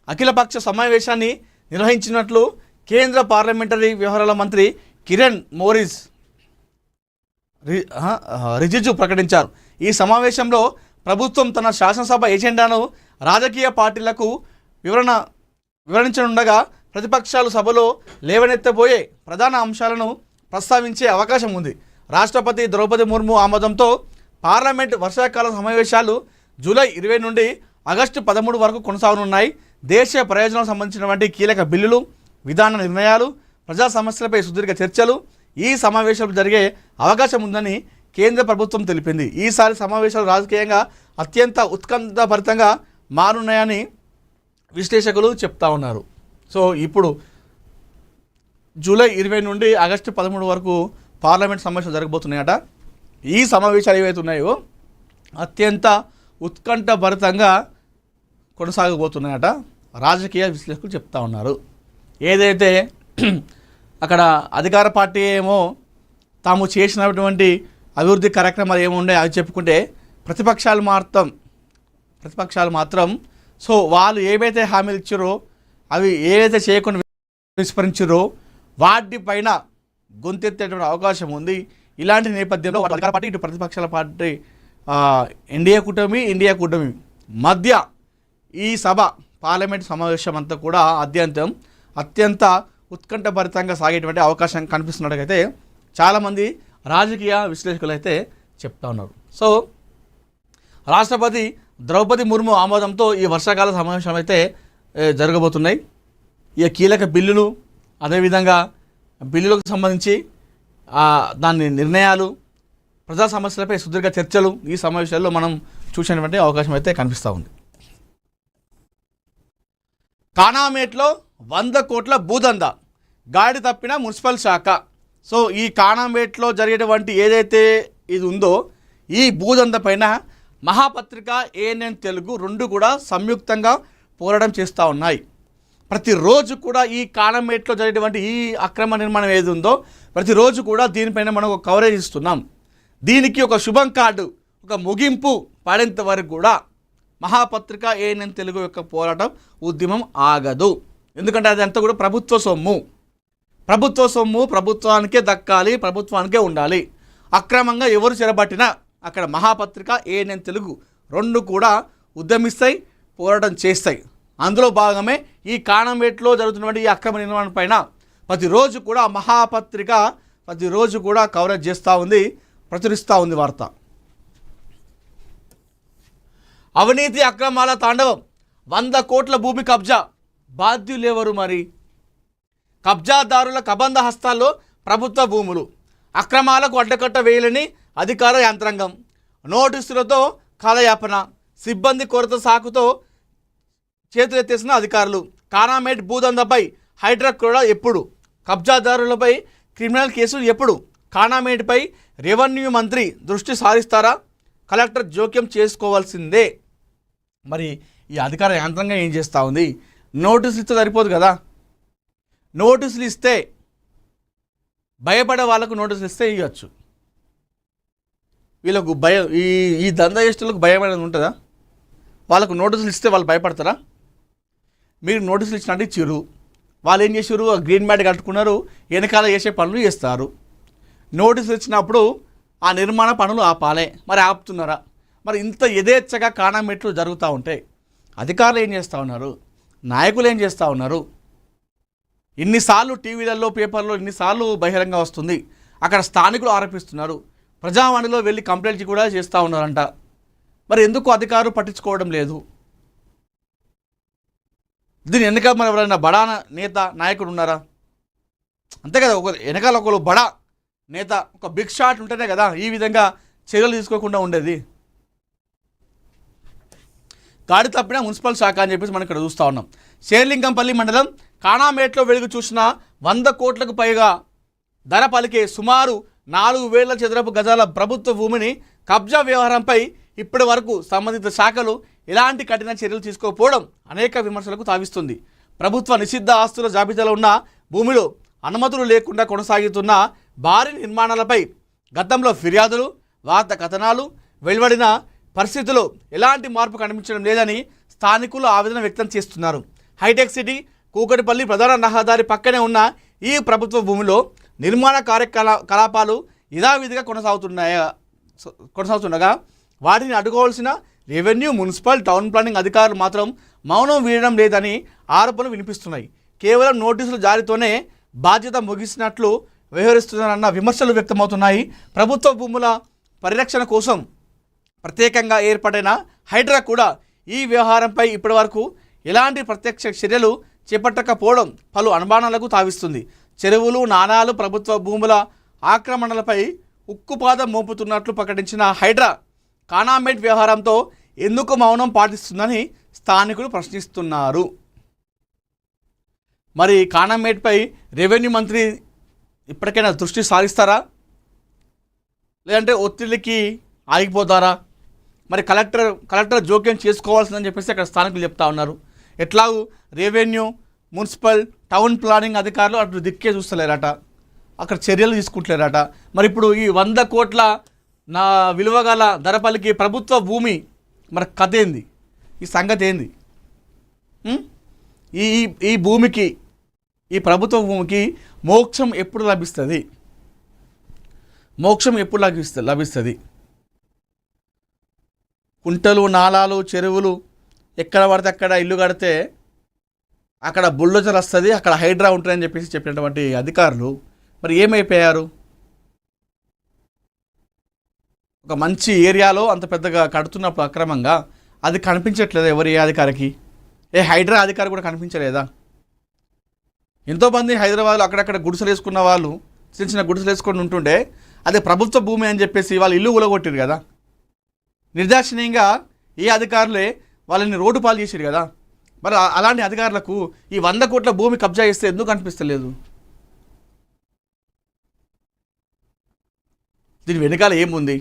అఖిలపక్ష సమావేశాన్ని నిర్వహించినట్లు కేంద్ర పార్లమెంటరీ వ్యవహారాల మంత్రి కిరణ్ మోరిస్ రిజిజు ప్రకటించారు. ఈ సమావేశంలో ప్రభుత్వం తన శాసనసభ ఎజెండాను రాజకీయ పార్టీలకు వివరించనుండగా ప్రతిపక్షాలు సభలో లేవనెత్తబోయే ప్రధాన అంశాలను ప్రస్తావించే అవకాశం ఉంది. రాష్ట్రపతి ద్రౌపది ముర్ము ఆమోదంతో పార్లమెంట్ వర్షాకాల సమావేశాలు జూలై 20 నుండి ఆగస్టు 13 వరకు కొనసాగనున్నాయి. దేశ ప్రయోజనాలకు సంబంధించినటువంటి కీలక బిల్లులు, విధాన నిర్ణయాలు, ప్రజా సమస్యలపై సుదీర్ఘ చర్చలు ఈ సమావేశాలు జరిగే అవకాశం ఉందని కేంద్ర ప్రభుత్వం తెలిపింది. ఈసారి సమావేశాలు రాజకీయంగా అత్యంత ఉత్కంఠభరితంగా మారున్నాయని విశ్లేషకులు చెప్తా ఉన్నారు. సో ఇప్పుడు జూలై 20 నుండి ఆగస్టు 13 వరకు పార్లమెంట్ సమావేశాలు జరగబోతున్నాయట. ఈ సమావేశాలు ఏవైతే ఉన్నాయో అత్యంత ఉత్కంఠభరితంగా కొనసాగబోతున్నాయట రాజకీయ విశ్లేషకులు చెప్తా ఉన్నారు. ఏదైతే అక్కడ అధికార పార్టీ ఏమో తాము చేసినటువంటి అభివృద్ధి కార్యక్రమాలు ఏముండే అవి చెప్పుకుంటే ప్రతిపక్షాలు మాత్రం సో వాళ్ళు ఏవైతే హామీలు ఇచ్చారో అవి ఏవైతే చేయకుండా విస్మరించారో వాటిపైన గొంతెత్తేటువంటి అవకాశం ఉంది. ఇలాంటి నేపథ్యంలో అధికార పార్టీ ఇటు ప్రతిపక్షాల పార్టీ ఇండియా కూటమి మధ్య ఈ సభ పార్లమెంట్ సమావేశం అంతా కూడా అత్యంత ఉత్కంఠభరితంగా సాగేటువంటి అవకాశం కనిపిస్తున్నట్టుగైతే చాలామంది రాజకీయ విశ్లేషకులు అయితే చెప్తా ఉన్నారు. సో రాష్ట్రపతి ద్రౌపది ముర్ము ఆమోదంతో ఈ వర్షాకాల సమావేశాలు అయితే జరగబోతున్నాయి. ఈ కీలక బిల్లులు, అదేవిధంగా బిల్లులకు సంబంధించి దాని నిర్ణయాలు, ప్రజా సమస్యలపై సుదీర్ఘ చర్చలు ఈ సమావేశాల్లో మనం చూసేటువంటి అవకాశం అయితే కనిపిస్తూ ఉంది. కానామేట్లో 100 కోట్ల భూదందా, గాడి తప్పిన మున్సిపల్ శాఖ. సో ఈ కానామేట్లో జరిగేటువంటి ఏదైతే ఇది ఉందో ఈ భూదంద పైన మహాపత్రిక, ANN తెలుగు రెండు కూడా సంయుక్తంగా పోరాటం చేస్తూ ఉన్నాయి. ప్రతిరోజు కూడా ఈ కానామేట్లో జరిగేటువంటి ఈ అక్రమ నిర్మాణం ఏది ఉందో ప్రతిరోజు కూడా దీనిపైన మనం ఒక కవరేజ్ ఇస్తున్నాం. దీనికి ఒక శుభం కార్డు, ఒక ముగింపు పడేంత వరకు కూడా మహాపత్రిక, ANN తెలుగు యొక్క పోరాటం ఉద్యమం ఆగదు. ఎందుకంటే అది అంతా కూడా ప్రభుత్వ సొమ్ము ప్రభుత్వానికే దక్కాలి, ప్రభుత్వానికే ఉండాలి. అక్రమంగా ఎవరు చెరబట్టినా అక్కడ మహాపత్రిక, ANN తెలుగు రెండు కూడా ఉద్యమిస్తాయి, పోరాటం చేస్తాయి. అందులో భాగమే ఈ కానామేట్లో జరుగుతున్నటువంటి ఈ అక్రమ నిర్మాణం పైన ప్రతిరోజు కూడా మహాపత్రిక ప్రతిరోజు కూడా కవరేజ్ చేస్తూ ఉంది, ప్రచురిస్తూ ఉంది వార్త. అవినీతి అక్రమాల తాండవం, 100 కోట్ల భూమి కబ్జా, బాధ్యులెవరు మరి? కబ్జాదారుల కబంధ హస్తాల్లో ప్రభుత్వ భూములు, అక్రమాలకు అడ్డకట్ట వేయలేని అధికార యంత్రాంగం, నోటీసులతో కాలయాపన, సిబ్బంది కొరత సాకుతో చేతులెత్తేసిన అధికారులు. కానామేట్ భూదందాపై హైడ్రా కూడా ఎప్పుడు? కబ్జాదారులపై క్రిమినల్ కేసులు ఎప్పుడు? కానామేట్పై రెవెన్యూ మంత్రి దృష్టి సారిస్తారా? కలెక్టర్ జోక్యం చేసుకోవాల్సిందే. మరి ఈ అధికార యంత్రాంగం ఏం చేస్తూ ఉంది? నోటీసులు ఇస్తే సరిపోదు కదా. నోటీసులు ఇస్తే భయపడే వాళ్ళకు నోటీసులు ఇస్తే ఇవ్వచ్చు. వీళ్ళకు భయం, ఈ దందాయిస్టులకు భయం అనేది ఉంటుందా? వాళ్ళకు నోటీసులు ఇస్తే వాళ్ళు భయపడతారా? మీరు నోటీసులు ఇచ్చినట్టు ఇచ్చిర్రు, వాళ్ళు ఏం చేసారు? గ్రీన్ మ్యాట్ కట్టుకున్నారు, వెనకాల చేసే పనులు చేస్తారు. నోటీసులు ఇచ్చినప్పుడు ఆ నిర్మాణ పనులు ఆపాలే, మరి ఆపుతున్నారా? మరి ఇంత యథేచ్ఛగా కానామెట్లు జరుగుతూ ఉంటే అధికారులు ఏం చేస్తూ ఉన్నారు? నాయకులు ఏం చేస్తూ ఉన్నారు? ఇన్నిసార్లు టీవీలలో, పేపర్లో ఇన్నిసార్లు బహిరంగ వస్తుంది. అక్కడ స్థానికులు ఆరోపిస్తున్నారు, ప్రజావాణిలో వెళ్ళి కంప్లైంట్ కూడా చేస్తూ ఉన్నారంట. మరి ఎందుకు అధికారులు పట్టించుకోవడం లేదు? దీని వెనక మరి ఎవరైనా బడా నేత, నాయకుడు ఉన్నారా? అంతే కదా, ఒక వెనకాల ఒకరు బడా నేత, ఒక బిగ్ షాట్ ఉంటేనే కదా ఈ విధంగా చర్యలు తీసుకోకుండా ఉండేది. గాడి తప్పిన మున్సిపల్ శాఖ అని చెప్పేసి మనం ఇక్కడ చూస్తూ ఉన్నాం. శేర్లింగంపల్లి మండలం కానామేట్లో వెలుగు చూసిన 100 కోట్లకు పైగా ధర పలికే సుమారు 4,000 చదరపు గజాల ప్రభుత్వ భూమిని కబ్జా వ్యవహారంపై ఇప్పటి వరకు సంబంధిత శాఖలు ఎలాంటి కఠిన చర్యలు తీసుకోకపోవడం అనేక విమర్శలకు తావిస్తుంది. ప్రభుత్వ నిషిద్ధ ఆస్తుల జాబితాలో ఉన్న భూమిలో అనుమతులు లేకుండా కొనసాగుతున్న భారీ నిర్మాణాలపై గతంలో ఫిర్యాదులు, వార్తా కథనాలు వెలువడిన పరిస్థితుల్లో ఎలాంటి మార్పు కనిపించడం లేదని స్థానికులు ఆవేదన వ్యక్తం చేస్తున్నారు. హైటెక్ సిటీ, కూకటిపల్లి ప్రధాన రహదారి పక్కనే ఉన్న ఈ ప్రభుత్వ భూమిలో నిర్మాణ కార్యకలాపాలు యథావిధిగా కొనసాగుతుండగా వాటిని అడ్డుకోవాల్సిన రెవెన్యూ, మున్సిపల్, టౌన్ ప్లానింగ్ అధికారులు మాత్రం మౌనం వీడడం లేదని ఆరోపణలు వినిపిస్తున్నాయి. కేవలం నోటీసుల జారీతోనే బాధ్యత ముగిసినట్లు వ్యవహరిస్తున్నారన్న విమర్శలు వ్యక్తమవుతున్నాయి. ప్రభుత్వ భూముల పరిరక్షణ కోసం ప్రత్యేకంగా ఏర్పడిన హైడ్రా కూడా ఈ వ్యవహారంపై ఇప్పటివరకు ఎలాంటి ప్రత్యక్ష చర్యలు చేపట్టకపోవడం పలు అనుమానాలకు తావిస్తుంది. చెరువులు, నాలాలు, ప్రభుత్వ భూముల ఆక్రమణలపై ఉక్కుపాదం మోపుతున్నట్లు ప్రకటించిన హైడ్రా కానామెట్ వ్యవహారంతో ఎందుకు మౌనం పాటిస్తుందని స్థానికులు ప్రశ్నిస్తున్నారు. మరి కానామెట్పై రెవెన్యూ మంత్రి ఇప్పటికైనా దృష్టి సారిస్తారా, లేదంటే ఒత్తిడికి ఆగిపోతారా? మరి కలెక్టర్ జోక్యం చేసుకోవాల్సిందని చెప్పేసి అక్కడ స్థానికులు చెప్తా ఉన్నారు. ఎట్లాగూ రెవెన్యూ, మున్సిపల్, టౌన్ ప్లానింగ్ అధికారులు అటు దిక్కే చూస్తలేరట, అక్కడ చర్యలు తీసుకుంటలేరట. మరి ఇప్పుడు ఈ 100 కోట్ల నా విలువ గల ధరపలికి ప్రభుత్వ భూమి మరి కథ ఏంది, ఈ సంగతి ఏంది? ఈ భూమికి, ఈ ప్రభుత్వ భూమికి మోక్షం ఎప్పుడు లభిస్తుంది? మోక్షం ఎప్పుడు లభిస్తుంది? కుంటలు, నాలాలు, చెరువులు ఎక్కడ పడితే అక్కడ ఇల్లు కడితే అక్కడ బుల్డోజర్ వస్తుంది, అక్కడ హైడ్రా ఉంటుందని చెప్పేసి చెప్పినటువంటి అధికారులు మరి ఏమైపోయారు? ఒక మంచి ఏరియాలో అంత పెద్దగా కడుతున్నప్పుడు అక్రమంగా అది కనిపించట్లేదా? ఏ అధికారికి? హైడ్రా అధికారి కూడా కనిపించలేదా? ఎంతోమంది హైదరాబాద్లో అక్కడక్కడ గుడిసెలు వేసుకున్న వాళ్ళు చిన్న చిన్న గుడిసెలు వేసుకొని ఉంటుండే అదే ప్రభుత్వ భూమి అని చెప్పేసి వాళ్ళు ఇల్లు కూలగొట్టారు కదా. నిర్దాక్షిణ్యంగా ఏ అధికారులే వాళ్ళని రోడ్డు పాలు చేశారు కదా. మరి అలాంటి అధికారులకు ఈ 100 కోట్ల భూమి కబ్జా చేస్తే ఎందుకు అనిపిస్తలేదు? దీని వెనకాల ఏముంది?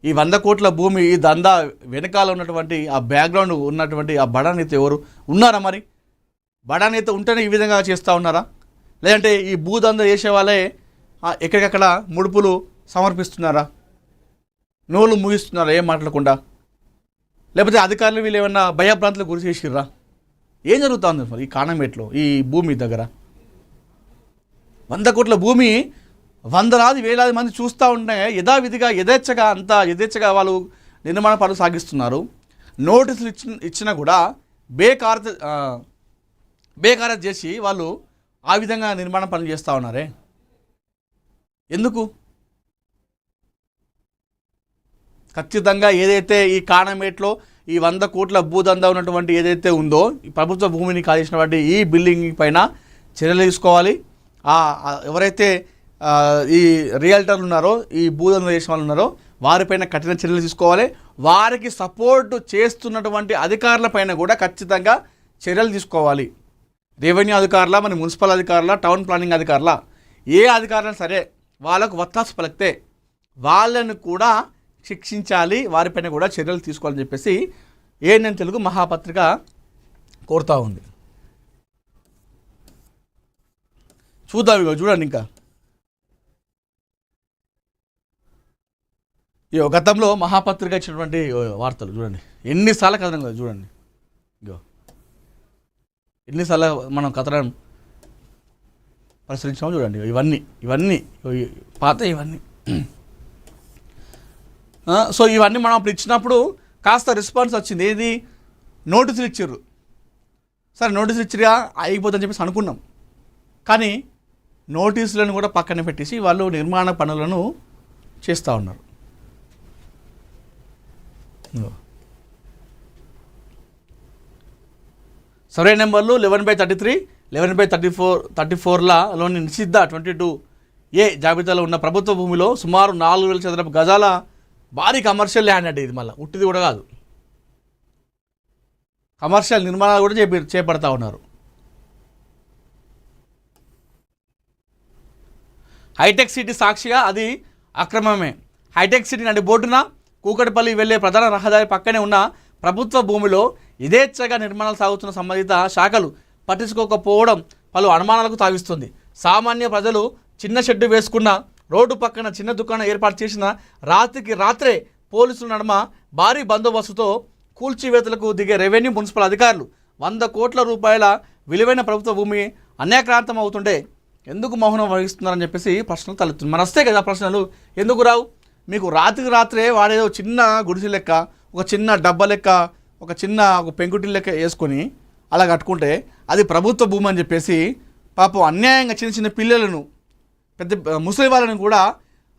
ఈ 100 కోట్ల భూమి, ఈ దందా వెనకాల ఉన్నటువంటి ఆ బ్యాక్గ్రౌండ్ ఉన్నటువంటి ఆ బడా నేత ఎవరు ఉన్నారా? మరి బడా నేత ఉంటేనే ఈ విధంగా చేస్తూ ఉన్నారా? లేదంటే ఈ భూదందా చేసే వాళ్ళే ఎక్కడికక్కడ ముడుపులు సమర్పిస్తున్నారా? నోళ్ళు ముగిస్తున్నారా ఏం మాట్లాడకుండా? లేకపోతే అధికారులు వీళ్ళు ఏమన్నా భయభ్రాంతులకు గురి చేసిర్రా? ఏం జరుగుతుంది మరి ఈ కానామెట్లో ఈ భూమి దగ్గర? 100 కోట్ల భూమి వందలాది వేలాది మంది చూస్తూ ఉంటే యథావిధిగా యథేచ్ఛగా వాళ్ళు నిర్మాణ పనులు సాగిస్తున్నారు. నోటీసులు ఇచ్చినా కూడా బేఖారత్ చేసి వాళ్ళు ఆ విధంగా నిర్మాణ పనులు చేస్తూ ఉన్నారే ఎందుకు? ఖచ్చితంగా ఏదైతే ఈ కానామెట్లో ఈ 100 కోట్ల భూదందా ఉన్నటువంటి ఏదైతే ఉందో ఈ ప్రభుత్వ భూమిని కాల్చేసినటువంటి ఈ బిల్డింగ్ పైన చర్యలు తీసుకోవాలి. ఎవరైతే ఈ రియల్టర్లు ఉన్నారో, ఈ భూదందా చేసిన వాళ్ళు ఉన్నారో వారిపైన కఠిన చర్యలు తీసుకోవాలి. వారికి సపోర్టు చేస్తున్నటువంటి అధికారుల పైన కూడా ఖచ్చితంగా చర్యలు తీసుకోవాలి. రెవెన్యూ అధికారుల, మరి మున్సిపల్ అధికారుల, టౌన్ ప్లానింగ్ అధికారుల, ఏ అధికారులు సరే వాళ్ళకు వత్తాసు పలికితే వాళ్ళను కూడా శిక్షించాలి, వారిపైన కూడా చర్యలు తీసుకోవాలని చెప్పేసి ఏఎన్ఎన్ తెలుగు మహాపత్రిక కోరుతూ ఉంది. చూద్దాం, ఇగో చూడండి. ఇంకా గతంలో మహాపత్రిక ఇచ్చినటువంటి వార్తలు చూడండి, ఎన్నిసార్లు కథనం కదా చూడండి. ఇగో ఎన్నిసార్లు మనం కథనం పరిశీలించాము చూడండి. ఇవన్నీ పాత ఇవన్నీ. సో ఇవన్నీ మనం అప్పుడు ఇచ్చినప్పుడు కాస్త రెస్పాన్స్ వచ్చింది. ఏది? నోటీసులు ఇచ్చారు. సరే నోటీసులు ఇచ్చిరా అయిపోతుందని చెప్పేసి అనుకున్నాం. కానీ నోటీసులను కూడా పక్కన పెట్టేసి వాళ్ళు నిర్మాణ పనులను చేస్తూ ఉన్నారు. సర్వే నెంబర్లు 11/33, 11/34లోని నిషిద్ధ 22A జాబితాలో ఉన్న ప్రభుత్వ భూమిలో సుమారు 4,000 చదరపు గజాల భారీ కమర్షియల్ ల్యాండ్ అంటే ఇది మళ్ళీ ఉట్టిది కూడా కాదు, కమర్షియల్ నిర్మాణాలు కూడా చేపడతా ఉన్నారు. హైటెక్ సిటీ సాక్షిగా అది అక్రమమే. హైటెక్ సిటీ నడి బోర్డున కూకట్పల్లి వెళ్లే ప్రధాన రహదారి పక్కనే ఉన్న ప్రభుత్వ భూమిలో యథేచ్ఛగా నిర్మాణాలు సాగుతున్న సంబంధిత శాఖలు పట్టించుకోకపోవడం పలు అనుమానాలకు తావిస్తుంది. సామాన్య ప్రజలు చిన్న షెడ్డు వేసుకున్న రోడ్డు పక్కన చిన్న దుకాణం ఏర్పాటు చేసిన రాత్రికి రాత్రే పోలీసుల నడుమ భారీ బందోబస్తుతో కూల్చివేతలకు దిగే రెవెన్యూ, మున్సిపల్ అధికారులు 100 కోట్ల రూపాయల విలువైన ప్రభుత్వ భూమి అన్యాక్రాంతం అవుతుంటే ఎందుకు మౌనం వహిస్తున్నారని చెప్పేసి ప్రశ్నలు తలెత్తుంది. మరి వస్తే కదా ప్రశ్నలు, ఎందుకు రావు? మీకు రాత్రికి రాత్రే వాడేదో చిన్న గుడిసె లెక్క, ఒక చిన్న డబ్బా లెక్క, ఒక పెంకుటి లెక్క వేసుకొని అలా కట్టుకుంటే అది ప్రభుత్వ భూమి అని చెప్పేసి పాపం అన్యాయంగా చిన్న చిన్న పిల్లలను, పెద్ద ముసలి వాళ్ళని కూడా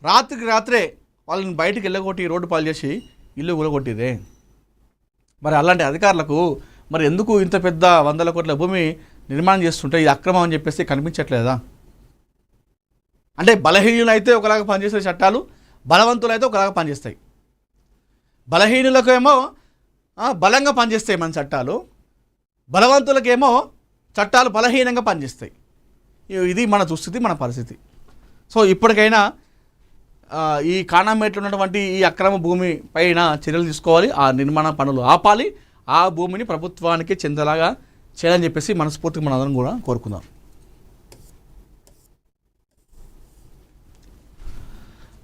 రాత్రికి రాత్రే వాళ్ళని బయటికి వెళ్ళగొట్టి రోడ్డు పాలు చేసి ఇల్లు కూలగొట్టిరే. మరి అలాంటి అధికారులకు మరి ఎందుకు ఇంత పెద్ద 100 కోట్ల భూమి నిర్మాణం చేస్తుంటే ఇది అక్రమం అని చెప్పేసి కనిపించట్లేదా? అంటే బలహీనులైతే ఒకలాగా పనిచేసే చట్టాలు, బలవంతులైతే ఒకలాగా పనిచేస్తాయి. బలహీనులకేమో బలంగా పనిచేస్తాయి మన చట్టాలు, బలవంతులకేమో చట్టాలు బలహీనంగా పనిచేస్తాయి. ఇది మన దుస్థితి, మన పరిస్థితి. సో ఇప్పటికైనా ఈ కానామేట్లో ఉన్నటువంటి ఈ అక్రమ భూమి పైన చర్యలు తీసుకోవాలి, ఆ నిర్మాణ పనులు ఆపాలి, ఆ భూమిని ప్రభుత్వానికి చెందేలాగా చేయాలని చెప్పేసి మనస్ఫూర్తిగా మనందరం కూడా కోరుకుందాం.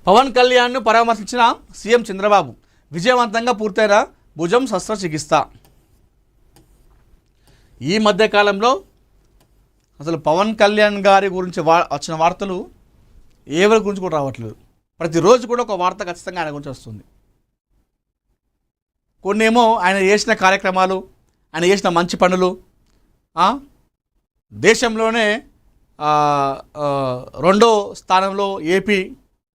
పవన్ కళ్యాణ్ను పరామర్శించిన సీఎం చంద్రబాబు, విజయవంతంగా పూర్తయిన భుజం శస్త్రచికిత్స. ఈ మధ్యకాలంలో అసలు పవన్ కళ్యాణ్ గారి గురించి వచ్చిన వార్తలు ఎవరి గురించి కూడా రావట్లేదు. ప్రతిరోజు కూడా ఒక వార్త ఖచ్చితంగా ఆయన గురించి వస్తుంది. కొన్ని ఏమో ఆయన చేసిన కార్యక్రమాలు, ఆయన చేసిన మంచి పనులు, దేశంలోనే 2వ స్థానంలో ఏపీ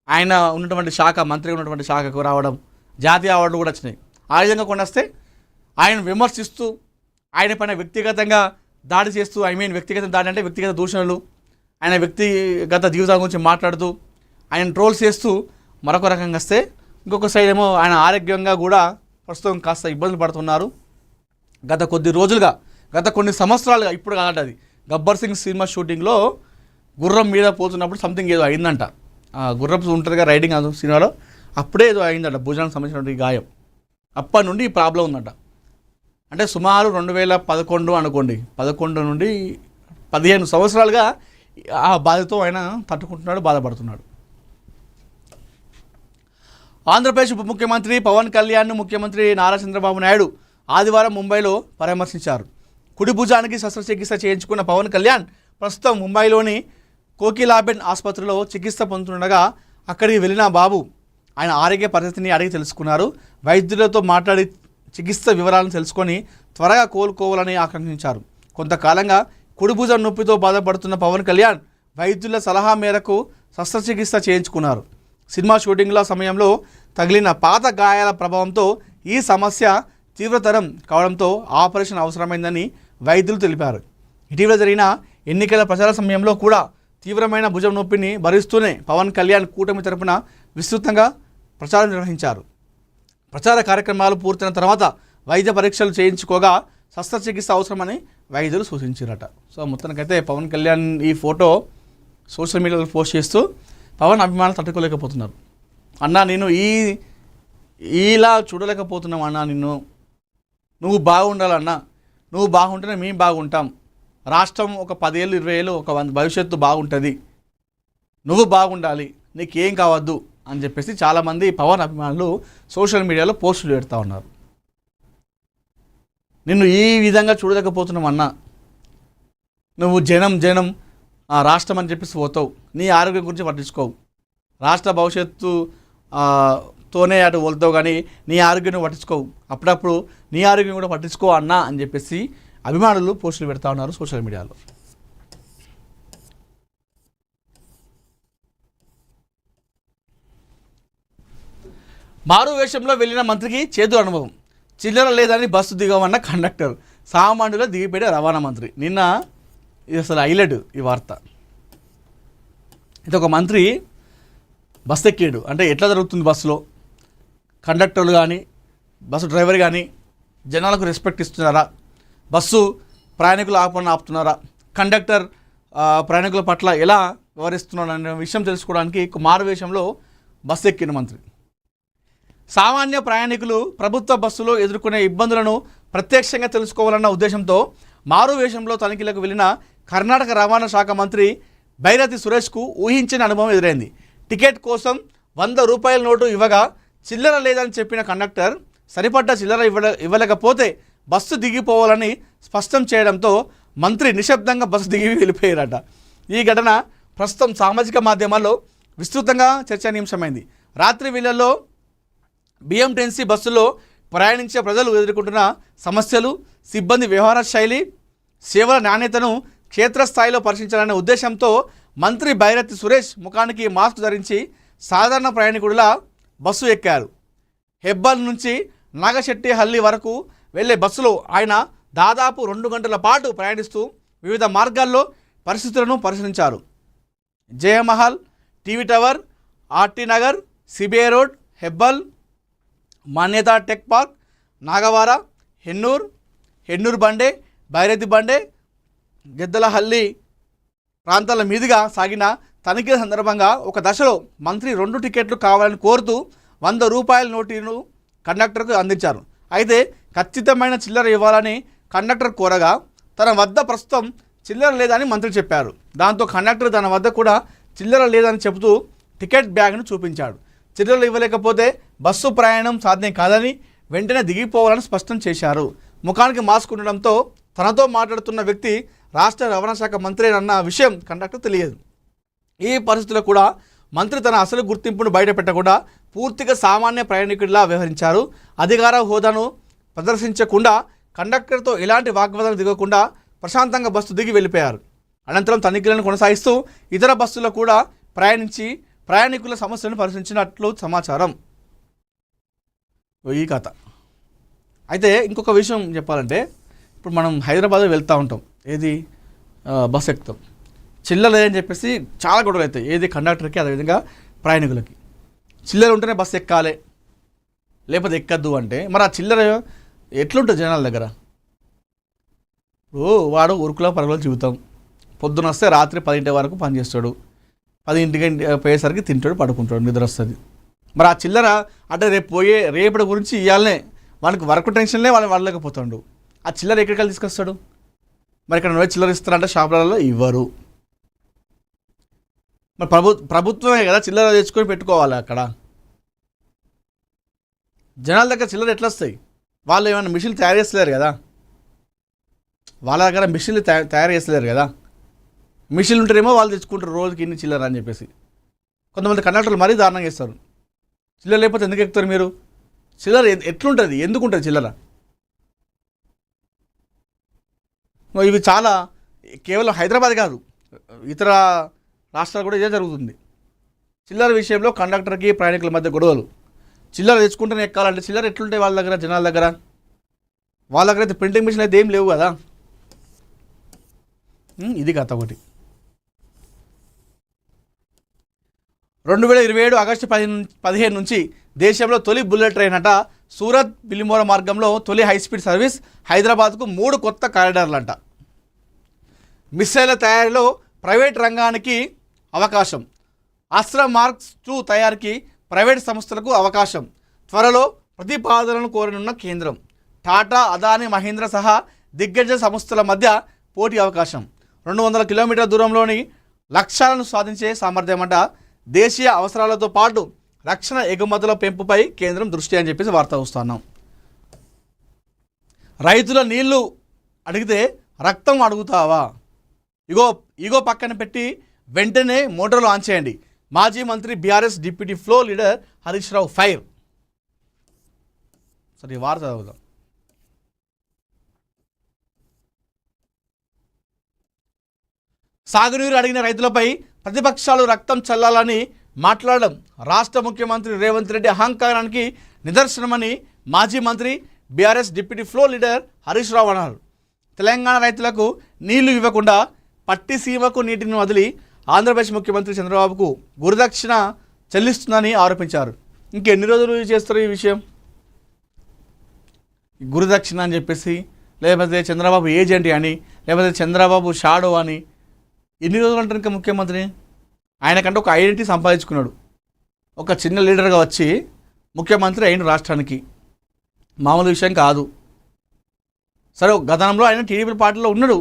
ఆయన ఉన్నటువంటి శాఖ, మంత్రి ఉన్నటువంటి శాఖకు రావడం, జాతీయ అవార్డులు కూడా వచ్చినాయి. ఆ విధంగా కొన్ని వస్తే ఆయన విమర్శిస్తూ, ఆయన పైన వ్యక్తిగతంగా దాడి చేస్తూ, వ్యక్తిగత దాడి అంటే వ్యక్తిగత దూషణలు, ఆయన వ్యక్తిగత జీవితాల గురించి మాట్లాడుతూ, ఆయన ట్రోల్స్ చేస్తూ మరొక రకంగా వస్తే, ఇంకొక సైడ్ ఏమో ఆయన ఆరోగ్యంగా కూడా ప్రస్తుతం కాస్త ఇబ్బందులు పడుతున్నారు. గత కొన్ని సంవత్సరాలుగా, ఇప్పుడు కాదంటది, గబ్బర్ సింగ్ సినిమా షూటింగ్లో గుర్రం మీద పోతున్నప్పుడు సంథింగ్ ఏదో అయిందంట. గుర్రపు ఉంటుందిగా రైడింగ్ సినిమాలో, అప్పుడే ఏదో అయిందంట, భుజానికి సంబంధించినటువంటి గాయం. అప్పటి నుండి ఈ ప్రాబ్లం ఉందంట. అంటే సుమారు 2011 అనుకోండి, 11 నుండి 15 సంవత్సరాలుగా ఆ బాధతో ఆయన తట్టుకుంటున్నాడు, బాధపడుతున్నాడు. ఆంధ్రప్రదేశ్ ఉప ముఖ్యమంత్రి పవన్ కళ్యాణ్ను ముఖ్యమంత్రి నారా చంద్రబాబు నాయుడు ఆదివారం ముంబైలో పరామర్శించారు. కుడి భుజానికి శస్త్రచికిత్స చేయించుకున్న పవన్ కళ్యాణ్ ప్రస్తుతం ముంబైలోని కోకిలాబెన్ ఆసుపత్రిలో చికిత్స పొందుతుండగా అక్కడికి వెళ్ళిన బాబు ఆయన ఆరోగ్య పరిస్థితిని అడిగి తెలుసుకున్నారు. వైద్యులతో మాట్లాడి చికిత్స వివరాలను తెలుసుకొని త్వరగా కోలుకోవాలని ఆకాంక్షించారు. కొంతకాలంగా కుడి భుజం నొప్పితో బాధపడుతున్న పవన్ కళ్యాణ్ వైద్యుల సలహా మేరకు శస్త్రచికిత్స చేయించుకున్నారు. సినిమా షూటింగ్ల సమయంలో తగిలిన పాత గాయాల ప్రభావంతో ఈ సమస్య తీవ్రతరం కావడంతో ఆపరేషన్ అవసరమైందని వైద్యులు తెలిపారు. ఇటీవల జరిగిన ఎన్నికల ప్రచార సమయంలో కూడా తీవ్రమైన భుజం నొప్పిని భరిస్తూనే పవన్ కళ్యాణ్ కూటమి తరపున విస్తృతంగా ప్రచారం నిర్వహించారు. ప్రచార కార్యక్రమాలు పూర్తయిన తర్వాత వైద్య పరీక్షలు చేయించుకోగా శస్త్రచికిత్స అవసరమని వైద్యులు సూచించారట. సో మొత్తానికైతే పవన్ కళ్యాణ్ ఈ ఫోటో సోషల్ మీడియాలో పోస్ట్ చేస్తూ పవన్ అభిమానులు తట్టుకోలేకపోతున్నారు. అన్నా నేను ఇలా చూడలేకపోతున్నాం అన్నా, నువ్వు బాగుండాలన్నా, నువ్వు బాగుంటేనే మేము బాగుంటాం, రాష్ట్రం ఒక 10 ఏళ్ళు 20 ఏళ్ళు ఒక భవిష్యత్తు బాగుంటుంది, నువ్వు బాగుండాలి, నీకేం కావద్దు అని చెప్పేసి చాలామంది పవన్ అభిమానులు సోషల్ మీడియాలో పోస్టులు పెడతా ఉన్నారు. నిన్ను ఈ విధంగా చూడలేకపోతున్నాం అన్నా, నువ్వు జనం రాష్ట్రం అని చెప్పేసి పోతావు, నీ ఆరోగ్యం గురించి పట్టించుకోవు, రాష్ట్ర భవిష్యత్తు తోనే అటు వెళ్తావు కానీ నీ ఆరోగ్యం పట్టించుకోవు, అప్పుడప్పుడు నీ ఆరోగ్యం కూడా పట్టించుకో అన్నా అని చెప్పేసి అభిమానులు పోస్టులు పెడతా ఉన్నారు సోషల్ మీడియాలో. మారు వేషంలో వెళ్ళిన మంత్రికి చేదు అనుభవం, చిల్లర లేదని బస్సు దిగమన్న కండక్టర్, సామాన్యుల దిగిపోయే రవాణా మంత్రి. నిన్న ఇది అసలు హైలైట్ ఈ వార్త. ఇది ఒక మంత్రి బస్సు ఎక్కాడు. అంటే ఎట్లా జరుగుతుంది బస్సులో, కండక్టర్లు కానీ బస్సు డ్రైవర్ కానీ జనాలకు రెస్పెక్ట్ ఇస్తున్నారా, బస్సు ప్రయాణికులు ఆపుతున్నారా, కండక్టర్ ప్రయాణికుల పట్ల ఎలా వ్యవహరిస్తున్నాడు అనే విషయం తెలుసుకోవడానికి మారువేషంలో బస్సు ఎక్కిన మంత్రి. సామాన్య ప్రయాణికులు ప్రభుత్వ బస్సులో ఎదుర్కొనే ఇబ్బందులను ప్రత్యక్షంగా తెలుసుకోవాలన్న ఉద్దేశంతో మారువేషంలో తనిఖీలకు వెళ్ళిన కర్ణాటక రవాణా శాఖ మంత్రి బైరతి సురేష్కు ఊహించని అనుభవం ఎదురైంది. టికెట్ కోసం 100 రూపాయల నోటు ఇవ్వగా చిల్లర లేదని చెప్పిన కండక్టర్ సరిపడ్డ చిల్లర ఇవ్వలేకపోతే బస్సు దిగిపోవాలని స్పష్టం చేయడంతో మంత్రి నిశ్శబ్దంగా బస్సు దిగి వెళ్ళిపోయారట. ఈ ఘటన ప్రస్తుతం సామాజిక మాధ్యమాల్లో విస్తృతంగా చర్చనీయాంశమైంది. రాత్రి వేళల్లో బిఎంటిఎన్సీ బస్సుల్లో ప్రయాణించే ప్రజలు ఎదుర్కొంటున్న సమస్యలు, సిబ్బంది వ్యవహార శైలి, సేవల నాణ్యతను క్షేత్రస్థాయిలో పరిశీలించాలనే ఉద్దేశంతో మంత్రి బైరతి సురేష్ ముఖానికి మాస్క్ ధరించి సాధారణ ప్రయాణికుడిలా బస్సు ఎక్కారు. హెబ్బల్ నుంచి నాగశెట్టిహల్లి వరకు వెళ్లే బస్సులో ఆయన దాదాపు 2 గంటల పాటు ప్రయాణిస్తూ వివిధ మార్గాల్లో పరిస్థితులను పరిశీలించారు. Jayamahal, TV tower, RT Nagar, CBI road, Hebbal, Manyata tech park, Nagawara, Hennur Bande, Byrathi బండే, గెద్దలహల్లి ప్రాంతాల మీదుగా సాగిన తనిఖీల సందర్భంగా ఒక దశలో మంత్రి 2 టికెట్లు కావాలని కోరుతూ 100 రూపాయల నోటును కండక్టర్కు అందించారు. అయితే ఖచ్చితమైన చిల్లర ఇవ్వాలని కండక్టర్ కోరగా తన వద్ద ప్రస్తుతం చిల్లర లేదని మంత్రి చెప్పారు. దాంతో కండక్టర్ తన వద్ద కూడా చిల్లర లేదని చెబుతూ టికెట్ బ్యాగ్ను చూపించాడు. చిల్లరలు ఇవ్వలేకపోతే బస్సు ప్రయాణం సాధ్యం కాదని వెంటనే దిగిపోవాలని స్పష్టం చేశారు. ముఖానికి మాస్క్ ఉండడంతో తనతో మాట్లాడుతున్న వ్యక్తి రాష్ట్ర రవాణా శాఖ మంత్రేనన్న విషయం కండక్టర్ తెలియదు. ఈ పరిస్థితుల్లో కూడా మంత్రి తన అసలు గుర్తింపును బయటపెట్టకుండా పూర్తిగా సామాన్య ప్రయాణికుడిలా వ్యవహరించారు. అధికార హోదాను ప్రదర్శించకుండా కండక్టర్తో ఎలాంటి వాగ్వాదాలు దిగకుండా ప్రశాంతంగా బస్సు దిగి వెళ్ళిపోయారు. అనంతరం తనిఖీలను కొనసాగిస్తూ ఇతర బస్సుల్లో కూడా ప్రయాణించి ప్రయాణికుల సమస్యలను పరిశీలించినట్లు సమాచారం. ఈ కథ. అయితే ఇంకొక విషయం చెప్పాలంటే, ఇప్పుడు మనం హైదరాబాద్ వెళ్తూ ఉంటాం, ఏది బస్సు ఎక్కుతాం, చిల్లర లేదని చెప్పేసి చాలా గొడవలు అవుతాయి. ఏది కండక్టర్కి, అదేవిధంగా ప్రయాణికులకి. చిల్లర ఉంటేనే బస్సు ఎక్కాలి, లేకపోతే ఎక్కద్దు అంటే మరి ఆ చిల్లర ఎట్లుంటుంది జనాల దగ్గర? వాడు ఉరుకులో పరుగులో జీవితం, పొద్దున వస్తే రాత్రి 10 వరకు పనిచేస్తాడు, 10 పోయేసరికి తింటాడు, పడుకుంటాడు, నిద్ర వస్తుంది. మరి ఆ చిల్లర అంటే రేపటి గురించి ఇవ్వాలనే వాళ్ళకి వర్క్ టెన్షన్లే వాళ్ళు వాళ్ళలేకపోతాడు. ఆ చిల్లర ఎక్కడికి తీసుకొస్తాడు? మరి ఇక్కడ నువ్వే చిల్లర ఇస్తారంటే షాపులలో ఇవ్వరు. మరి ప్రభుత్వమే కదా చిల్లర తెచ్చుకొని పెట్టుకోవాలి. అక్కడ జనాల దగ్గర చిల్లర ఎట్లా వస్తాయి? వాళ్ళు ఏమైనా మిషన్లు తయారు చేస్తలేరు కదా, వాళ్ళ దగ్గర మిషన్లు తయారు చేస్తలేరు కదా. మిషన్లు ఉంటేనేమో వాళ్ళు తెచ్చుకుంటారు రోజుకి ఇన్ని చిల్లర అని చెప్పేసి. కొంతమంది కండక్టర్లు మరీ దారుణంగా ఇస్తారు. చిల్లర లేకపోతే ఎందుకు ఎక్కుతారు మీరు? చిల్లర ఎట్లుంటుంది, ఎందుకు ఉంటుంది చిల్లర? ఇవి చాలా, కేవలం హైదరాబాద్ కాదు, ఇతర రాష్ట్రాలు కూడా ఇదే జరుగుతుంది. చిల్లర విషయంలో కండక్టర్కి ప్రయాణికుల మధ్య గొడవలు. చిల్లర తెచ్చుకుంటేనే ఎక్కాలంటే చిల్లర ఎట్లుంటాయి వాళ్ళ దగ్గర, జనాల దగ్గర? వాళ్ళ దగ్గర అయితే ప్రింటింగ్ మిషన్ అయితే ఏం లేవు కదా. ఇది కథ ఒకటి. 2027 ఆగస్టు 15 నుంచి దేశంలో తొలి బుల్లెట్ ట్రైన్ అట. సూరత్ బిలిమోరా మార్గంలో తొలి హైస్పీడ్ సర్వీస్. హైదరాబాద్కు 3 కొత్త కారిడార్లంట. మిస్సైళ్ల తయారీలో ప్రైవేట్ రంగానికి అవకాశం. అస్త్ర మార్క్స్ 2 తయారీకి ప్రైవేట్ సంస్థలకు అవకాశం. త్వరలో ప్రతిపాదనలు కోరనున్న కేంద్రం. టాటా, అదానీ, మహీంద్ర సహా దిగ్గజ సంస్థల మధ్య పోటీ అవకాశం. 200 కిలోమీటర్ల దూరంలోని లక్ష్యాలను సాధించే సామర్థ్యమంట. దేశీయ అవసరాలతో పాటు రక్షణ ఎగుమతుల పెంపుపై కేంద్రం దృష్టి అని చెప్పేసి వార్త వస్తున్నాం. రైతుల నీళ్లు అడిగితే రక్తం అడుగుతావా? ఇగో పక్కన పెట్టి వెంటనే మోటార్లు ఆన్ చేయండి. మాజీ మంత్రి BRS deputy floor leader Harish Rao fire. సరే, ఈ వార్త చదువుదాం. సాగునీరు అడిగిన రైతులపై ప్రతిపక్షాలు రక్తం చల్లాలని మాట్లాడడం రాష్ట్ర ముఖ్యమంత్రి రేవంత్ రెడ్డి అహంకారానికి నిదర్శనమని మాజీ మంత్రి BRS deputy floor leader Harish Rao అన్నారు. తెలంగాణ రైతులకు నీళ్లు ఇవ్వకుండా పట్టిసీమకు నీటిని వదిలి ఆంధ్రప్రదేశ్ ముఖ్యమంత్రి చంద్రబాబుకు గురుదక్షిణ చెల్లిస్తుందని ఆరోపించారు. ఇంకెన్ని రోజులు చేస్తారు ఈ విషయం? గురుదక్షిణ అని చెప్పేసి, లేకపోతే చంద్రబాబు ఏజెంట్ అని, లేకపోతే చంద్రబాబు షాడో అని ఎన్ని రోజులు అంటారు ఇంకా ముఖ్యమంత్రి? ఆయనకంటే ఒక ఐడెంటిటీ సంపాదించుకున్నాడు. ఒక చిన్న లీడర్గా వచ్చి ముఖ్యమంత్రి అయిన రాష్ట్రానికి మామూలు విషయం కాదు. సరే, గతంలో ఆయన టీడీపీ పార్టీలో ఉన్నాడు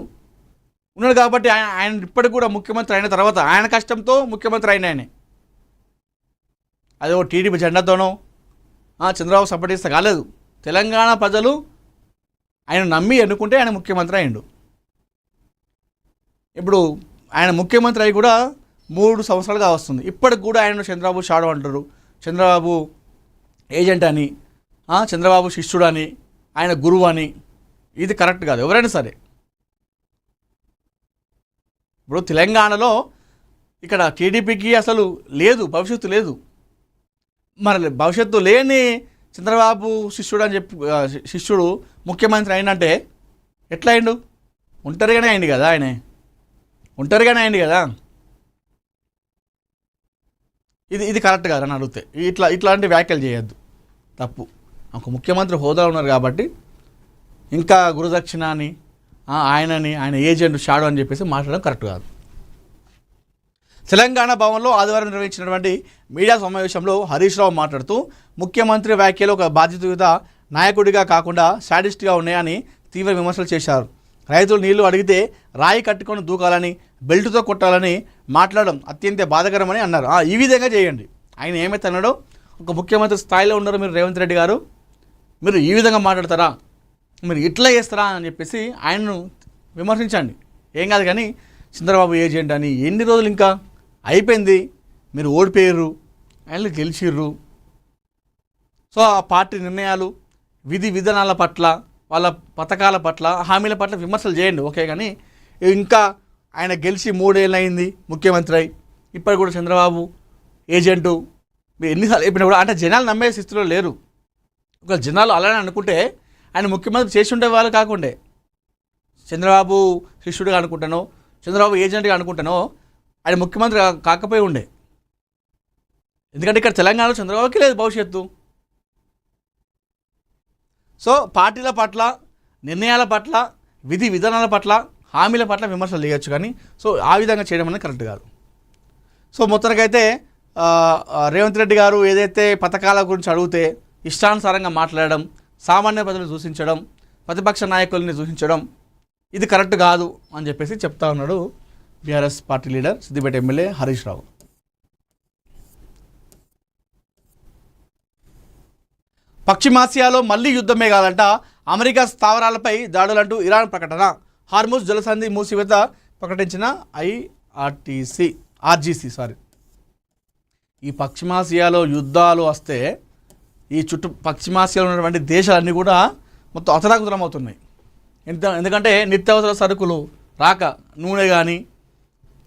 కాబట్టి ఆయన ఇప్పటికి కూడా ముఖ్యమంత్రి అయిన తర్వాత ఆయన కష్టంతో ముఖ్యమంత్రి అయిన ఆయనే. అదే ఓ టీడీపీ జెండాతోనో చంద్రబాబు సపోర్ట్ చేస్తే కాలేదు. తెలంగాణ ప్రజలు ఆయన నమ్మి ఎన్నుకుంటే ఆయన ముఖ్యమంత్రి అయ్యిండు. ఇప్పుడు ఆయన ముఖ్యమంత్రి అయి కూడా 3 సంవత్సరాలుగా వస్తుంది. ఇప్పటికి కూడా ఆయన చంద్రబాబు షాడో అంటారు, చంద్రబాబు ఏజెంట్ అని, చంద్రబాబు శిష్యుడు అని, ఆయన గురువు అని. ఇది కరెక్ట్ కాదు. ఎవరైనా సరే ఇప్పుడు తెలంగాణలో ఇక్కడ టీడీపీకి అసలు లేదు, భవిష్యత్తు లేదు. మరి భవిష్యత్తు లేని చంద్రబాబు శిష్యుడు అని చెప్పి శిష్యుడు ముఖ్యమంత్రి అయినంటే ఎట్లా అయిండు? ఒంటరిగానే అయింది కదా, ఒంటరిగానే అయింది కదా. ఇది కరెక్ట్ కాదు అని అడిగితే ఇట్లాంటి వ్యాఖ్యలు చేయొద్దు, తప్పు. ఒక ముఖ్యమంత్రి హోదా ఉన్నారు కాబట్టి ఇంకా గురుదక్షిణ అని ఆయన ఏజెంట్ షాడో అని చెప్పేసి మాట్లాడడం కరెక్ట్ కాదు. తెలంగాణ భవన్లో ఆదివారం నిర్వహించినటువంటి మీడియా సమావేశంలో హరీష్ రావు మాట్లాడుతూ ముఖ్యమంత్రి వ్యాఖ్యలు ఒక బాధ్యతాయుత నాయకుడిగా కాకుండా శాడిస్ట్గా ఉన్నాయని తీవ్ర విమర్శలు చేశారు. రైతులు నీళ్లు అడిగితే రాయి కట్టుకొని దూకాలని, బెల్టుతో కొట్టాలని మాట్లాడడం అత్యంత బాధాకరమని అన్నారు. ఈ విధంగా చేయండి. ఆయన ఏమైతే అన్నాడో, ఒక ముఖ్యమంత్రి స్థాయిలో ఉన్నారు మీరు రేవంత్ రెడ్డి గారు, మీరు ఈ విధంగా మాట్లాడతారా, మీరు ఇట్లా చేస్తారా అని చెప్పేసి ఆయనను విమర్శించండి, ఏం కాదు. కానీ చంద్రబాబు ఏజెంట్ అని ఎన్ని రోజులు ఇంకా అయిపోయింది, మీరు ఓడిపోయారు, ఆయన గెలిచిర్రు. సో ఆ పార్టీ నిర్ణయాలు, విధి విధానాల పట్ల, వాళ్ళ పథకాల పట్ల, హామీల పట్ల విమర్శలు చేయండి, ఓకే. కానీ ఇంకా ఆయన గెలిచి 3 ఏళ్ళు అయింది ముఖ్యమంత్రి అయి, ఇప్పటికి కూడా చంద్రబాబు ఏజెంటు మీరు ఎన్నిసార్లు చెప్పినా కూడా అంటే జనాలు నమ్మే స్థితిలో లేరు. ఒక జనాలు అలానే అనుకుంటే ఆయన ముఖ్యమంత్రి చేసి ఉండే వాళ్ళు కాకుండే, చంద్రబాబు శిష్యుడిగా అనుకుంటానో, చంద్రబాబు ఏజెంట్గా అనుకుంటానో ఆయన ముఖ్యమంత్రి కాకపోయి ఉండే. ఎందుకంటే ఇక్కడ తెలంగాణలో చంద్రబాబుకి లేదు భవిష్యత్తు. సో పార్టీల పట్ల, నిర్ణయాల పట్ల, విధి విధానాల పట్ల, హామీల పట్ల విమర్శలు చేయొచ్చు, కానీ సో ఆ విధంగా చేయడం అనేది కరెక్ట్ కాదు. సో మొత్తానికైతే రేవంత్ రెడ్డి గారు ఏదైతే పథకాల గురించి అడిగితే ఇష్టానుసారంగా మాట్లాడడం, సామాన్య ప్రజలను దూషించడం, ప్రతిపక్ష నాయకుల్ని దూషించడం ఇది కరెక్ట్ కాదు అని చెప్పేసి చెప్తా ఉన్నాడు BRS party leader Siddipet MLA Harish Rao. పశ్చిమాసియాలో మళ్లీ యుద్ధమే కాదంట, అమెరికా స్థావరాలపై దాడులంటూ ఇరాన్ ప్రకటన. హార్ముజ్ జలసంధి మూసివేత ప్రకటించిన ఆర్జీసీ. ఈ పశ్చిమాసియాలో యుద్ధాలు వస్తే ఈ పశ్చిమాసియాలో ఉన్నటువంటి దేశాలన్నీ కూడా మొత్తం అతలాకుతలమవుతున్నాయి. ఎందుకంటే నిత్యావసర సరుకులు రాక, నూనె కానీ,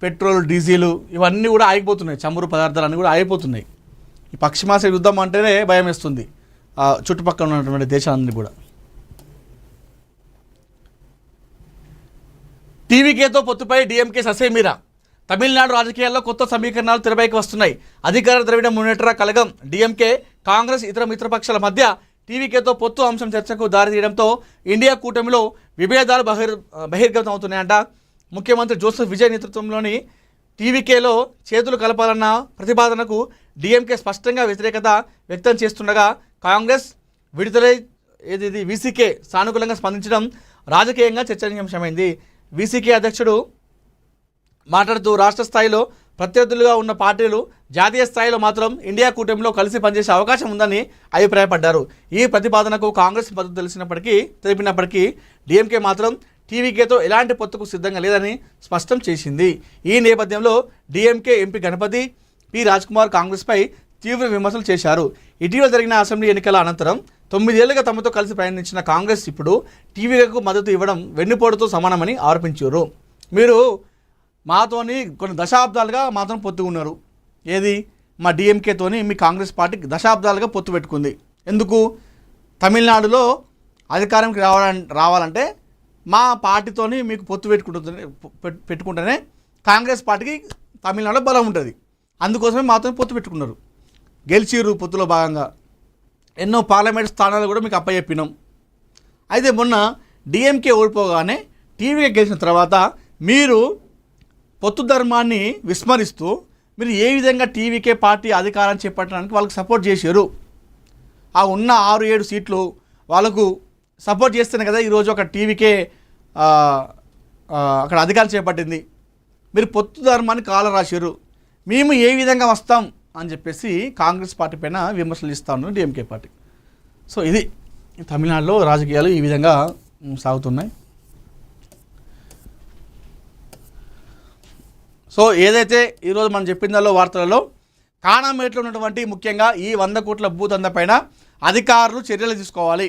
పెట్రోల్, డీజిల్ ఇవన్నీ కూడా ఆగిపోతున్నాయి, చమురు పదార్థాలు అన్నీ కూడా ఆగిపోతున్నాయి. ఈ పశ్చిమాసియా యుద్ధం అంటేనే భయం వేస్తుంది చుట్టుపక్కల ఉన్నటువంటి దేశాలన్నీ కూడా. టీవీకేతో పొత్తుపై డీఎంకే ససేమిరా. తమిళనాడు రాజకీయాల్లో కొత్త సమీకరణాలు తెరపైకి వస్తున్నాయి. అధికార ద్రవిడ మున్నేట్ర కలగం డీఎంకే, కాంగ్రెస్, ఇతర మిత్రపక్షాల మధ్య టీవీకేతో పొత్తు అంశం చర్చకు దారితీయడంతో ఇండియా కూటమిలో విభేదాలు బహిర్గతం అవుతున్నాయంట. ముఖ్యమంత్రి జోసెఫ్ విజయ్ నేతృత్వంలోని టీవీకేలో చేతులు కలపాలన్న ప్రతిపాదనకు డీఎంకే స్పష్టంగా వ్యతిరేకత వ్యక్తం చేస్తుండగా, కాంగ్రెస్ విడుదలై వీసీకే సానుకూలంగా స్పందించడం రాజకీయంగా చర్చనీయాంశమైంది. వీసీకే అధ్యక్షుడు మాట్లాడుతూ రాష్ట్ర స్థాయిలో ప్రత్యర్థులుగా ఉన్న పార్టీలు జాతీయ స్థాయిలో మాత్రం ఇండియా కూటమిలో కలిసి పనిచేసే అవకాశం ఉందని అభిప్రాయపడ్డారు. ఈ ప్రతిపాదనకు కాంగ్రెస్ మద్దతు తెలిపినప్పటికీ డీఎంకే మాత్రం టీవీకేతో ఎలాంటి పొత్తుకు సిద్ధంగా లేదని స్పష్టం చేసింది. ఈ నేపథ్యంలో DMK MP Ganapathi P Rajkumar కాంగ్రెస్పై తీవ్ర విమర్శలు చేశారు. ఇటీవల జరిగిన అసెంబ్లీ ఎన్నికల అనంతరం 9 ఏళ్లుగా తమతో కలిసి ప్రయాణించిన కాంగ్రెస్ ఇప్పుడు టీవీలకు మద్దతు ఇవ్వడం వెన్నుపోటుతో సమానమని ఆరోపించారు. మీరు మాతోని కొన్ని దశాబ్దాలుగా మాతో పొత్తు ఉన్నారు, ఏది మా డీఎంకేతోని మీ కాంగ్రెస్ పార్టీ దశాబ్దాలుగా పొత్తు పెట్టుకుంది. ఎందుకు? తమిళనాడులో అధికారంకి రావాలంటే మా పార్టీతోని మీకు పొత్తు పెట్టుకుంటేనే కాంగ్రెస్ పార్టీకి తమిళనాడులో బలం ఉంటుంది. అందుకోసమే మాతో పొత్తు పెట్టుకున్నారు. గెలిచిర్రు పొత్తులో భాగంగా. ఎన్నో పార్లమెంట్ స్థానాలు కూడా మీకు అప్పచెప్పినాం. అయితే మొన్న డీఎంకే ఓడిపోగానే టీవీకే గెలిచిన తర్వాత మీరు పొత్తు ధర్మాన్ని విస్మరిస్తూ మీరు ఏ విధంగా టీవీకే పార్టీ అధికారం చేపట్టడానికి వాళ్ళకి సపోర్ట్ చేశారు. ఆ ఉన్న 6-7 సీట్లు వాళ్ళకు సపోర్ట్ చేస్తేనే కదా ఈరోజు ఒక టీవీకే అక్కడ అధికారం చేపట్టింది. మీరు పొత్తు ధర్మాన్ని కాల రాశారు. మేము ఏ విధంగా వస్తాం అని చెప్పేసి కాంగ్రెస్ పార్టీ పైన విమర్శలు ఇస్తా ఉన్నారు డీఎంకే పార్టీ. సో ఇది తమిళనాడులో రాజకీయాలు ఈ విధంగా సాగుతున్నాయి. సో ఏదైతే ఈరోజు మనం చెప్పిందో వార్తలలో కానామేట్లో ఉన్నటువంటి ముఖ్యంగా ఈ 100 కోట్ల భూదందా పైన అధికారులు చర్యలు తీసుకోవాలి.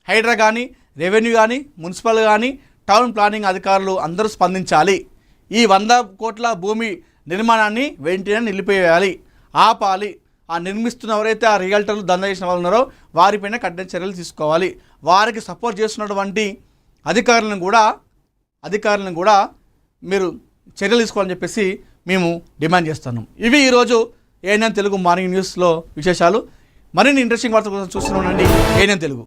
హైడ్రా కానీ, రెవెన్యూ కానీ, మున్సిపల్ కానీ, టౌన్ ప్లానింగ్ అధికారులు అందరూ స్పందించాలి. ఈ 100 కోట్ల భూమి నిర్మాణాన్ని వెంటనే నిలిపివేయాలి, ఆపాలి. ఆ నిర్మిస్తున్న ఎవరైతే ఆ రియల్టర్లు దందా చేసిన వాళ్ళు ఉన్నారో వారిపైన కఠిన చర్యలు తీసుకోవాలి. వారికి సపోర్ట్ చేస్తున్నటువంటి అధికారులను కూడా మీరు చర్యలు తీసుకోవాలని చెప్పేసి మేము డిమాండ్ చేస్తున్నాం. ఇవి ఈరోజు ఏఎన్ఎన్ తెలుగు మార్నింగ్ న్యూస్లో విశేషాలు. మరిన్ని ఇంట్రెస్టింగ్ వార్తల కోసం చూస్తూనే ఉండండి ఏఎన్ఎన్ తెలుగు.